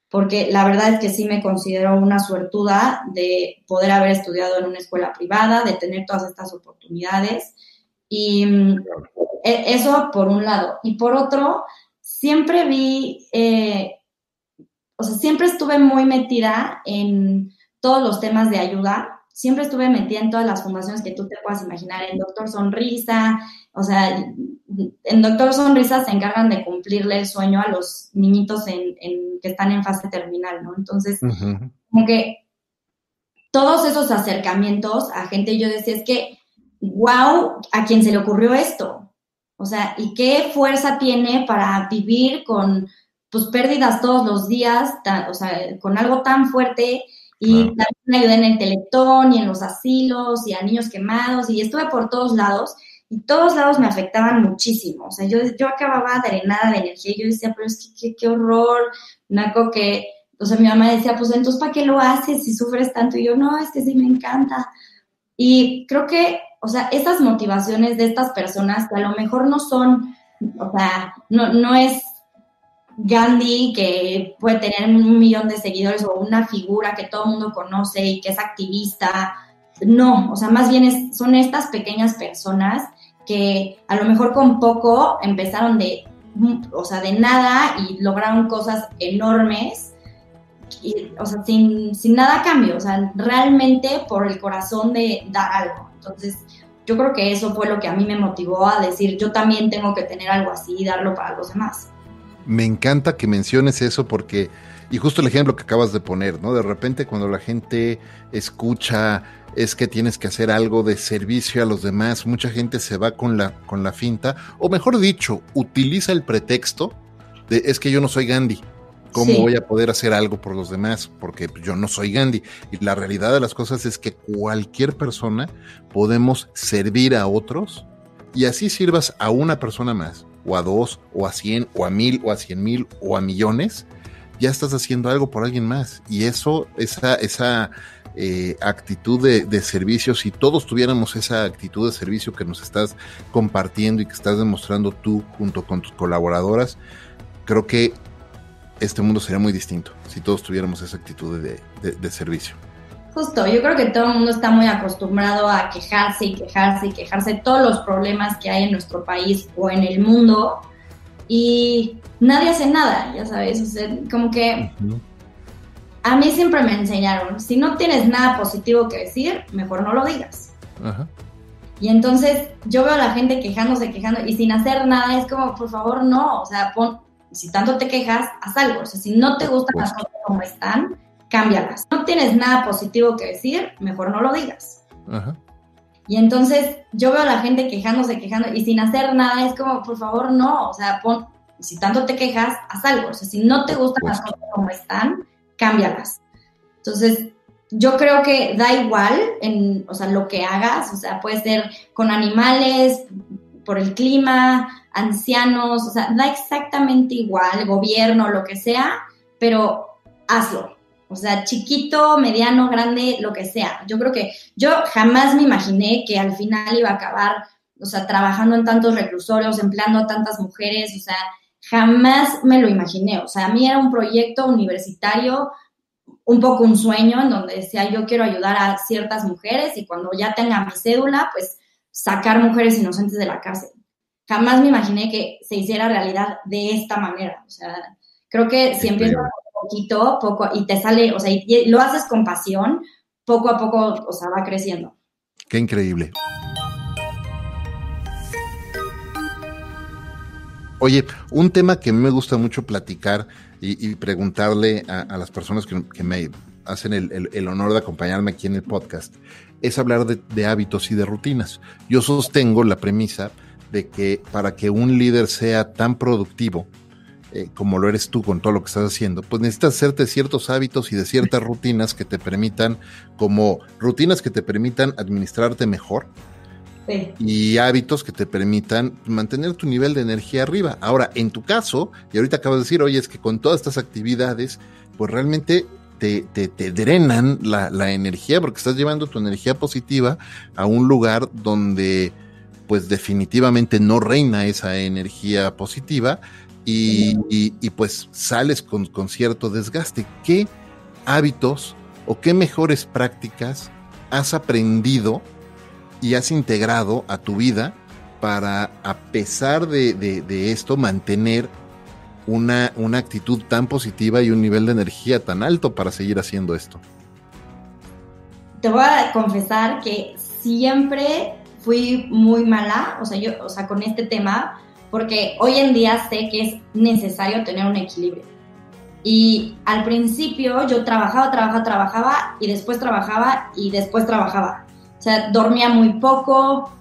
Porque la verdad es que sí me considero una suertuda de poder haber estudiado en una escuela privada, de tener todas estas oportunidades. Y eso por un lado. Y por otro, siempre o sea, siempre estuve muy metida en todos los temas de ayuda. Siempre estuve metida en todas las fundaciones que tú te puedas imaginar, en Doctor Sonrisa, o sea, en Doctor Sonrisa se encargan de cumplirle el sueño a los niñitos que están en fase terminal, ¿no? Entonces, como que todos esos acercamientos a gente, yo decía, es que, wow, ¿a quién se le ocurrió esto? O sea, ¿y qué fuerza tiene para vivir con, pues, pérdidas todos los días, o sea, con algo tan fuerte? Y también ayudé en el Teletón y en los asilos y a niños quemados y estuve por todos lados y todos lados me afectaban muchísimo. O sea, yo acababa drenada de energía y yo decía, pero es que qué horror. Naco que, o sea, mi mamá decía, pues entonces, ¿para qué lo haces si sufres tanto? Y yo, no, es que sí me encanta. Y creo que, o sea, esas motivaciones de estas personas que a lo mejor no son, o sea, no es Gandhi, que puede tener 1,000,000 de seguidores o una figura que todo el mundo conoce y que es activista. No, o sea, más bien son estas pequeñas personas que a lo mejor con poco empezaron o sea, de nada y lograron cosas enormes, y, o sea, sin nada a cambio, o sea, realmente por el corazón de dar algo. Entonces, yo creo que eso fue lo que a mí me motivó a decir, yo también tengo que tener algo así y darlo para los demás. Me encanta que menciones eso porque, y justo el ejemplo que acabas de poner, ¿no? De repente cuando la gente escucha es que tienes que hacer algo de servicio a los demás, mucha gente se va con la finta, o mejor dicho, utiliza el pretexto de es que yo no soy Gandhi. ¿Cómo voy a poder hacer algo por los demás? Porque yo no soy Gandhi. Y la realidad de las cosas es que cualquier persona podemos servir a otros y así sirvas a una persona más, o a 2, o a 100, o a 1,000, o a 100,000, o a millones, ya estás haciendo algo por alguien más. Y eso, esa actitud de servicio, si todos tuviéramos esa actitud de servicio que nos estás compartiendo y que estás demostrando tú junto con tus colaboradoras, creo que este mundo sería muy distinto si todos tuviéramos esa actitud de servicio. Justo, yo creo que todo el mundo está muy acostumbrado a quejarse y quejarse y quejarse de todos los problemas que hay en nuestro país o en el mundo y nadie hace nada, ya sabes, o sea, como que a mí siempre me enseñaron, si no tienes nada positivo que decir, mejor no lo digas. Ajá. Y entonces yo veo a la gente quejándose y sin hacer nada, es como, por favor, no, o sea, si tanto te quejas, haz algo, o sea, si no te gustan las cosas como están, cámbialas. No tienes nada positivo que decir, mejor no lo digas. Ajá. Y entonces yo veo a la gente quejándose y sin hacer nada, es como, por favor, no, o sea, si tanto te quejas, haz algo, o sea, si no te gustan las cosas como están, cámbialas. Entonces, yo creo que da igual, o sea, lo que hagas, o sea, puede ser con animales, por el clima, ancianos, o sea, da exactamente igual, gobierno, lo que sea, pero hazlo. O sea, chiquito, mediano, grande, lo que sea. Yo creo que yo jamás me imaginé que al final iba a acabar, o sea, trabajando en tantos reclusorios, empleando a tantas mujeres, o sea, jamás me lo imaginé. O sea, a mí era un proyecto universitario, un poco un sueño, en donde decía, yo quiero ayudar a ciertas mujeres y cuando ya tenga mi cédula, pues sacar mujeres inocentes de la cárcel. Jamás me imaginé que se hiciera realidad de esta manera. O sea, creo que si empiezas poquito, poco, y te sale, o sea, y lo haces con pasión, poco a poco, o sea, va creciendo. Qué increíble. Oye, un tema que a mí me gusta mucho platicar y preguntarle a las personas que hacen el honor de acompañarme aquí en el podcast, es hablar de hábitos y de rutinas. Yo sostengo la premisa de que para que un líder sea tan productivo como lo eres tú con todo lo que estás haciendo, pues necesitas hacerte ciertos hábitos y de ciertas rutinas que te permitan, como rutinas que te permitan administrarte mejor, sí, y hábitos que te permitan mantener tu nivel de energía arriba. Ahora, en tu caso, y ahorita acabas de decir, oye, es que con todas estas actividades, pues realmente te drenan la energía, porque estás llevando tu energía positiva a un lugar donde pues definitivamente no reina esa energía positiva y pues sales con cierto desgaste. ¿Qué hábitos o qué mejores prácticas has aprendido y has integrado a tu vida para, a pesar de esto, mantener una actitud tan positiva y un nivel de energía tan alto para seguir haciendo esto? Te voy a confesar que siempre fui muy mala, con este tema, porque hoy en día sé que es necesario tener un equilibrio. Y al principio yo trabajaba y después trabajaba. O sea, dormía muy poco,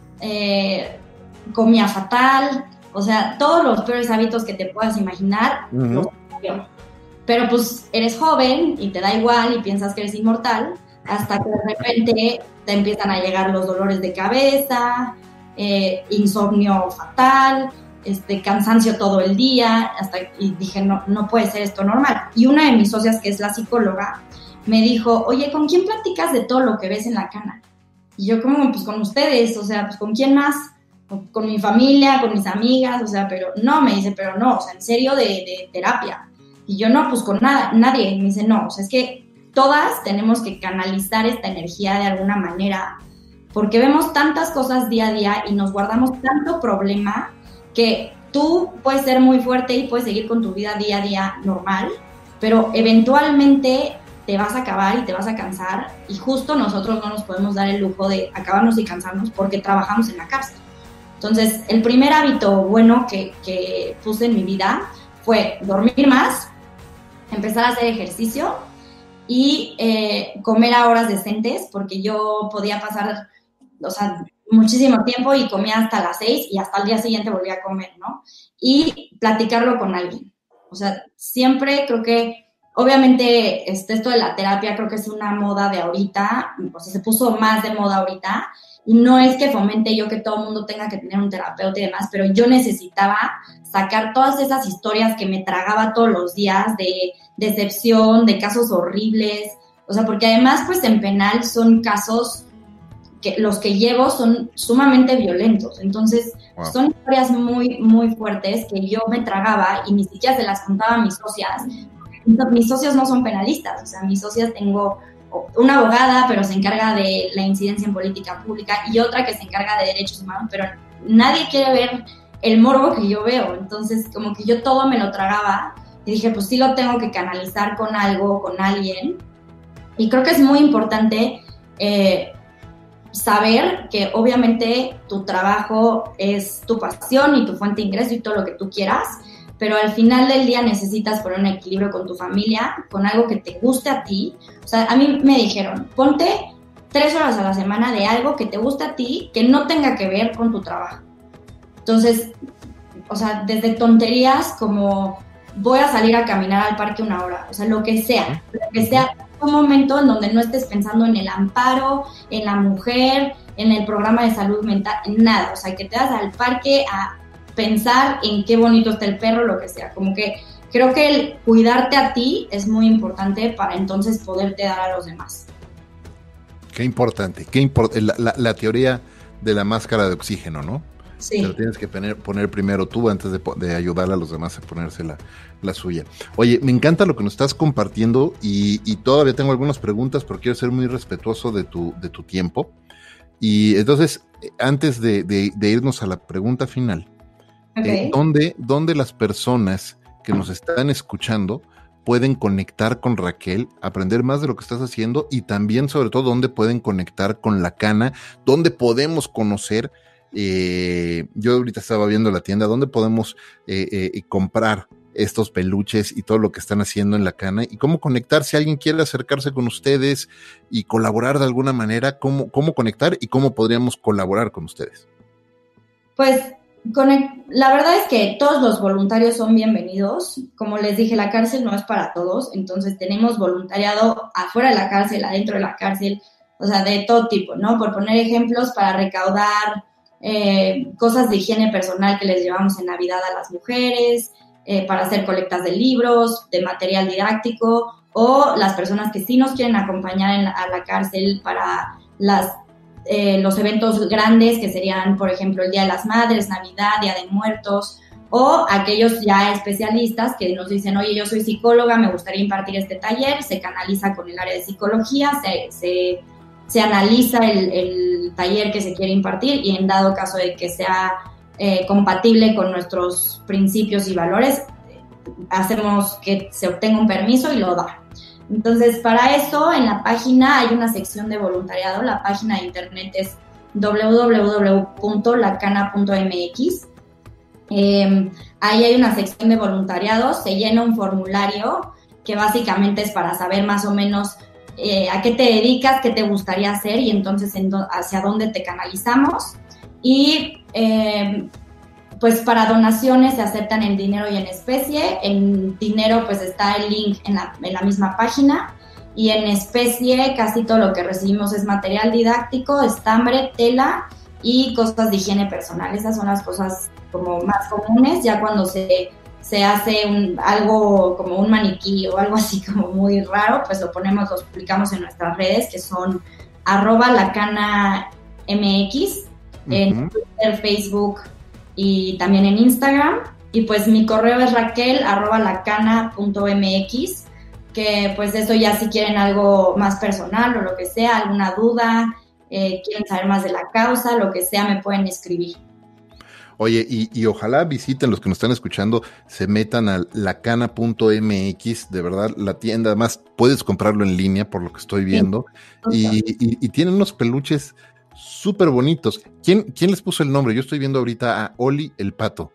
comía fatal, o sea, todos los peores hábitos que te puedas imaginar, los tenía. Pero pues eres joven y te da igual y piensas que eres inmortal, hasta que de repente te empiezan a llegar los dolores de cabeza, insomnio fatal, cansancio todo el día, y dije, no puede ser esto normal. Y una de mis socias, que es la psicóloga, me dijo, oye, ¿con quién platicas de todo lo que ves en la cana? Y yo como, pues con ustedes, o sea, pues ¿con quién más? Con mi familia, con mis amigas, o sea, pero no, me dice, pero no, o sea, en serio de terapia. Y yo no, pues con nadie. Y me dice, no, o sea, es que todas tenemos que canalizar esta energía de alguna manera, porque vemos tantas cosas día a día y nos guardamos tanto problema que tú puedes ser muy fuerte y puedes seguir con tu vida día a día normal, pero eventualmente te vas a acabar y te vas a cansar, y justo nosotros no nos podemos dar el lujo de acabarnos y cansarnos porque trabajamos en la cárcel. Entonces, el primer hábito bueno que puse en mi vida fue dormir más, empezar a hacer ejercicio y comer a horas decentes, porque yo podía pasar, o sea, muchísimo tiempo y comía hasta las 6 y hasta el día siguiente volvía a comer, ¿no? Y platicarlo con alguien. O sea, siempre creo que, obviamente, esto de la terapia creo que es una moda de ahorita, o sea, se puso más de moda ahorita, y no es que fomente yo que todo el mundo tenga que tener un terapeuta y demás, pero yo necesitaba sacar todas esas historias que me tragaba todos los días de decepción, de casos horribles, o sea, porque además, pues, en penal son casos que los que llevo son sumamente violentos, entonces wow, son historias muy, muy fuertes que yo me tragaba y ni siquiera se las contaba a mis socias. Mis socios no son penalistas, o sea, mis socias, tengo una abogada, pero se encarga de la incidencia en política pública, y otra que se encarga de derechos humanos, pero nadie quiere ver el morbo que yo veo, entonces como que yo todo me lo tragaba, y dije, pues sí lo tengo que canalizar con algo, con alguien, y creo que es muy importante saber que obviamente tu trabajo es tu pasión y tu fuente de ingreso y todo lo que tú quieras, pero al final del día necesitas poner un equilibrio con tu familia, con algo que te guste a ti. O sea, a mí me dijeron, ponte 3 horas a la semana de algo que te guste a ti, que no tenga que ver con tu trabajo. Entonces, o sea, desde tonterías como voy a salir a caminar al parque 1 hora, o sea, lo que sea un momento en donde no estés pensando en el amparo, en la mujer, en el programa de salud mental, en nada, o sea, que te vas al parque a pensar en qué bonito está el perro, lo que sea, como que creo que el cuidarte a ti es muy importante para entonces poderte dar a los demás. Qué importante, la teoría de la máscara de oxígeno, ¿no? Sí. Pero tienes que poner primero tú antes de ayudar a los demás a ponerse la suya. Oye, me encanta lo que nos estás compartiendo y todavía tengo algunas preguntas, pero quiero ser muy respetuoso de tu tiempo. Y entonces, antes de irnos a la pregunta final, okay, ¿dónde las personas que nos están escuchando pueden conectar con Raquel, aprender más de lo que estás haciendo, y también, sobre todo, dónde pueden conectar con La Cana, dónde podemos conocer? Yo ahorita estaba viendo la tienda, ¿dónde podemos comprar estos peluches y todo lo que están haciendo en La Cana, y cómo conectar si alguien quiere acercarse con ustedes y colaborar de alguna manera, cómo conectar y cómo podríamos colaborar con ustedes. Pues la verdad es que todos los voluntarios son bienvenidos. Como les dije, la cárcel no es para todos, entonces tenemos voluntariado afuera de la cárcel, adentro de la cárcel, o sea, de todo tipo, ¿no? Por poner ejemplos, para recaudar cosas de higiene personal que les llevamos en Navidad a las mujeres, para hacer colectas de libros, de material didáctico, o las personas que sí nos quieren acompañar a la cárcel para los eventos grandes, que serían, por ejemplo, el Día de las Madres, Navidad, Día de Muertos, o aquellos ya especialistas que nos dicen, oye, yo soy psicóloga, me gustaría impartir este taller, se canaliza con el área de psicología, se analiza el taller que se quiere impartir, y en dado caso de que sea compatible con nuestros principios y valores, hacemos que se obtenga un permiso y lo da. Entonces, para eso, en la página hay una sección de voluntariado. La página de internet es www.lacana.mx. Ahí hay una sección de voluntariado, se llena un formulario que básicamente es para saber más o menos a qué te dedicas, qué te gustaría hacer, y entonces hacia dónde te canalizamos. Y pues para donaciones se aceptan en dinero y en especie. En dinero pues está el link en la misma página, y en especie casi todo lo que recibimos es material didáctico, estambre, tela y cosas de higiene personal. Esas son las cosas como más comunes. Ya cuando se hace algo como un maniquí o algo así como muy raro, pues los publicamos en nuestras redes, que son @lacanamx, en Twitter, Facebook y también en Instagram. Y pues mi correo es raquel@lacana.mx, que pues eso ya si quieren algo más personal o lo que sea, alguna duda, quieren saber más de la causa, lo que sea, me pueden escribir. Oye, y ojalá visiten, los que nos están escuchando, se metan a lacana.mx, de verdad, la tienda, además puedes comprarlo en línea por lo que estoy viendo, sí. y tienen unos peluches súper bonitos. ¿Quién les puso el nombre? Yo estoy viendo ahorita a Oli el Pato.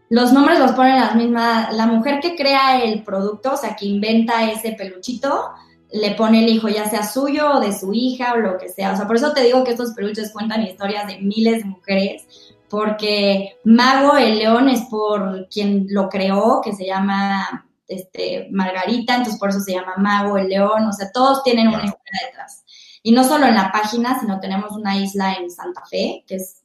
Los nombres los ponen las mismas, la mujer que crea el producto, o sea, que inventa ese peluchito, le pone el hijo, ya sea suyo o de su hija o lo que sea. O sea, por eso te digo que estos peluches cuentan historias de miles de mujeres, porque Mago el León es por quien lo creó, que se llama Margarita, entonces por eso se llama Mago el León. O sea, todos tienen una historia detrás. Y no solo en la página, sino tenemos una isla en Santa Fe, que es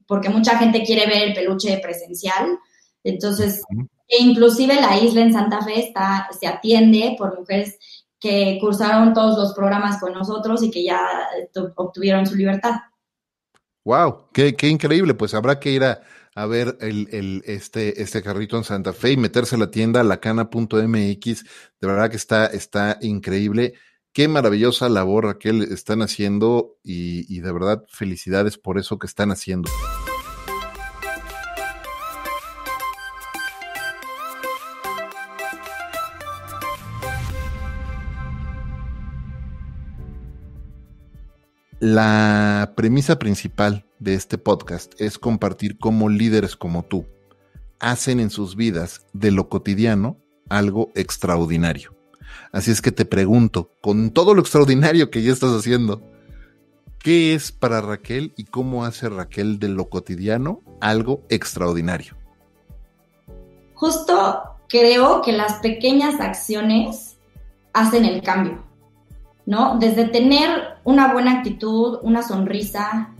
porque mucha gente quiere ver el peluche presencial. Entonces, inclusive la isla en Santa Fe se atiende por mujeres que cursaron todos los programas con nosotros y que ya obtuvieron su libertad. Wow, qué increíble. Pues habrá que ir a ver este carrito en Santa Fe y meterse a la tienda lacana.mx. De verdad que está increíble. Qué maravillosa labor, Raquel, están haciendo, y de verdad felicidades por eso que están haciendo. La premisa principal de este podcast es compartir cómo líderes como tú hacen en sus vidas de lo cotidiano algo extraordinario. Así es que te pregunto, con todo lo extraordinario que ya estás haciendo, ¿qué es para Raquel y cómo hace Raquel de lo cotidiano algo extraordinario? Justo creo que las pequeñas acciones hacen el cambio, ¿no? Desde tener una buena actitud, una sonrisa,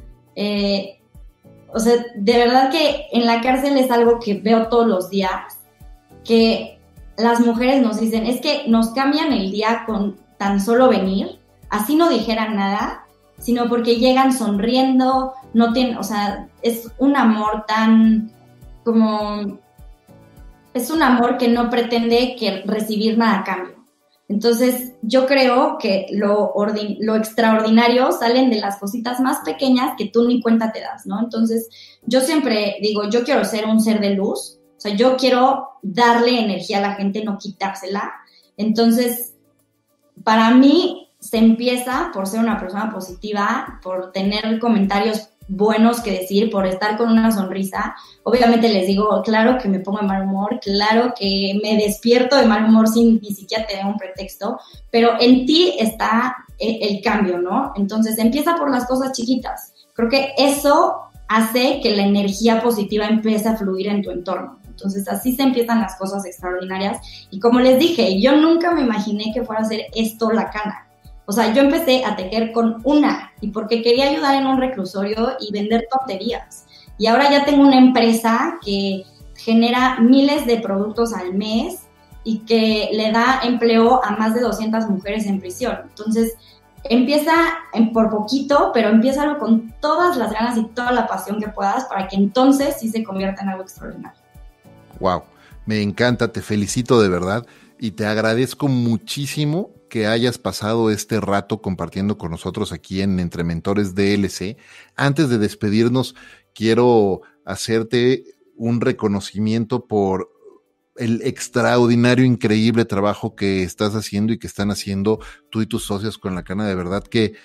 o sea, de verdad que en la cárcel es algo que veo todos los días, que las mujeres nos dicen, es que nos cambian el día con tan solo venir, así no dijeran nada, sino porque llegan sonriendo, no tienen, o sea, es un amor tan como, es un amor que no pretende recibir nada a cambio. Entonces, yo creo que lo extraordinario salen de las cositas más pequeñas que tú ni cuenta te das, ¿no? Entonces, yo siempre digo, yo quiero ser un ser de luz. O sea, yo quiero darle energía a la gente, no quitársela. Entonces, para mí se empieza por ser una persona positiva, por tener comentarios buenos que decir, por estar con una sonrisa. Obviamente les digo, claro que me pongo de mal humor, claro que me despierto de mal humor sin ni siquiera tener un pretexto, pero en ti está el cambio, ¿no? Entonces empieza por las cosas chiquitas. Creo que eso hace que la energía positiva empiece a fluir en tu entorno. Entonces así se empiezan las cosas extraordinarias. Y como les dije, yo nunca me imaginé que fuera a ser esto la cana. O sea, yo empecé a tejer con una, y porque quería ayudar en un reclusorio y vender tonterías. Y ahora ya tengo una empresa que genera miles de productos al mes y que le da empleo a más de 200 mujeres en prisión. Entonces, empieza por poquito, pero empiézalo con todas las ganas y toda la pasión que puedas para que entonces sí se convierta en algo extraordinario. Wow, me encanta, te felicito de verdad y te agradezco muchísimo que hayas pasado este rato compartiendo con nosotros aquí en Entre Mentores DLC. Antes de despedirnos, quiero hacerte un reconocimiento por el extraordinario, increíble trabajo que estás haciendo y que están haciendo tú y tus socios con La Cana. De verdad que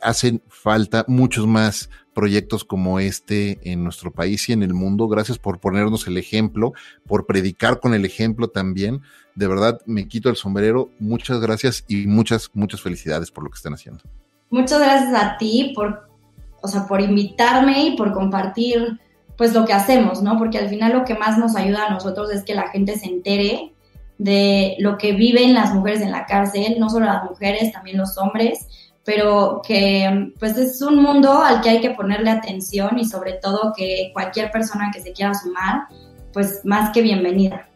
hacen falta muchos más proyectos como este en nuestro país y en el mundo. Gracias por ponernos el ejemplo, por predicar con el ejemplo también. De verdad, me quito el sombrero. Muchas gracias y muchas felicidades por lo que están haciendo. Muchas gracias a ti por invitarme y por compartir pues lo que hacemos, ¿no? Porque al final lo que más nos ayuda a nosotros es que la gente se entere de lo que viven las mujeres en la cárcel, no solo las mujeres, también los hombres, pero que pues es un mundo al que hay que ponerle atención y sobre todo que cualquier persona que se quiera sumar, pues más que bienvenida.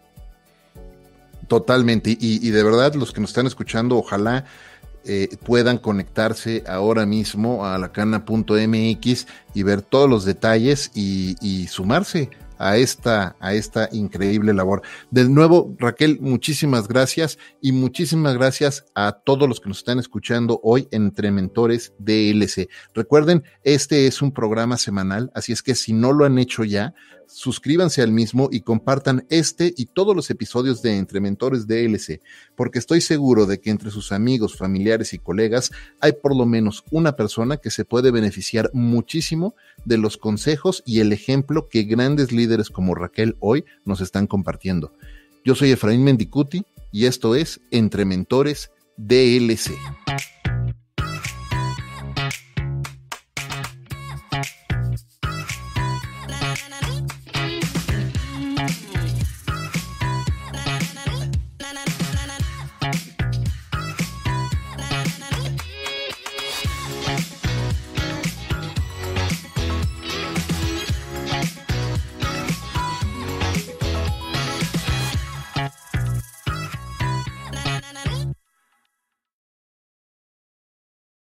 Totalmente, y de verdad los que nos están escuchando, ojalá puedan conectarse ahora mismo a lacana.mx y ver todos los detalles y sumarse a esta increíble labor. De nuevo, Raquel, muchísimas gracias y muchísimas gracias a todos los que nos están escuchando hoy Entre Mentores DLC. Recuerden, este es un programa semanal, así es que si no lo han hecho ya, suscríbanse al mismo y compartan este y todos los episodios de Entre Mentores DLC, porque estoy seguro de que entre sus amigos, familiares y colegas hay por lo menos una persona que se puede beneficiar muchísimo de los consejos y el ejemplo que grandes líderes como Raquel hoy nos están compartiendo. Yo soy Efraín Mendicuti y esto es Entre Mentores DLC.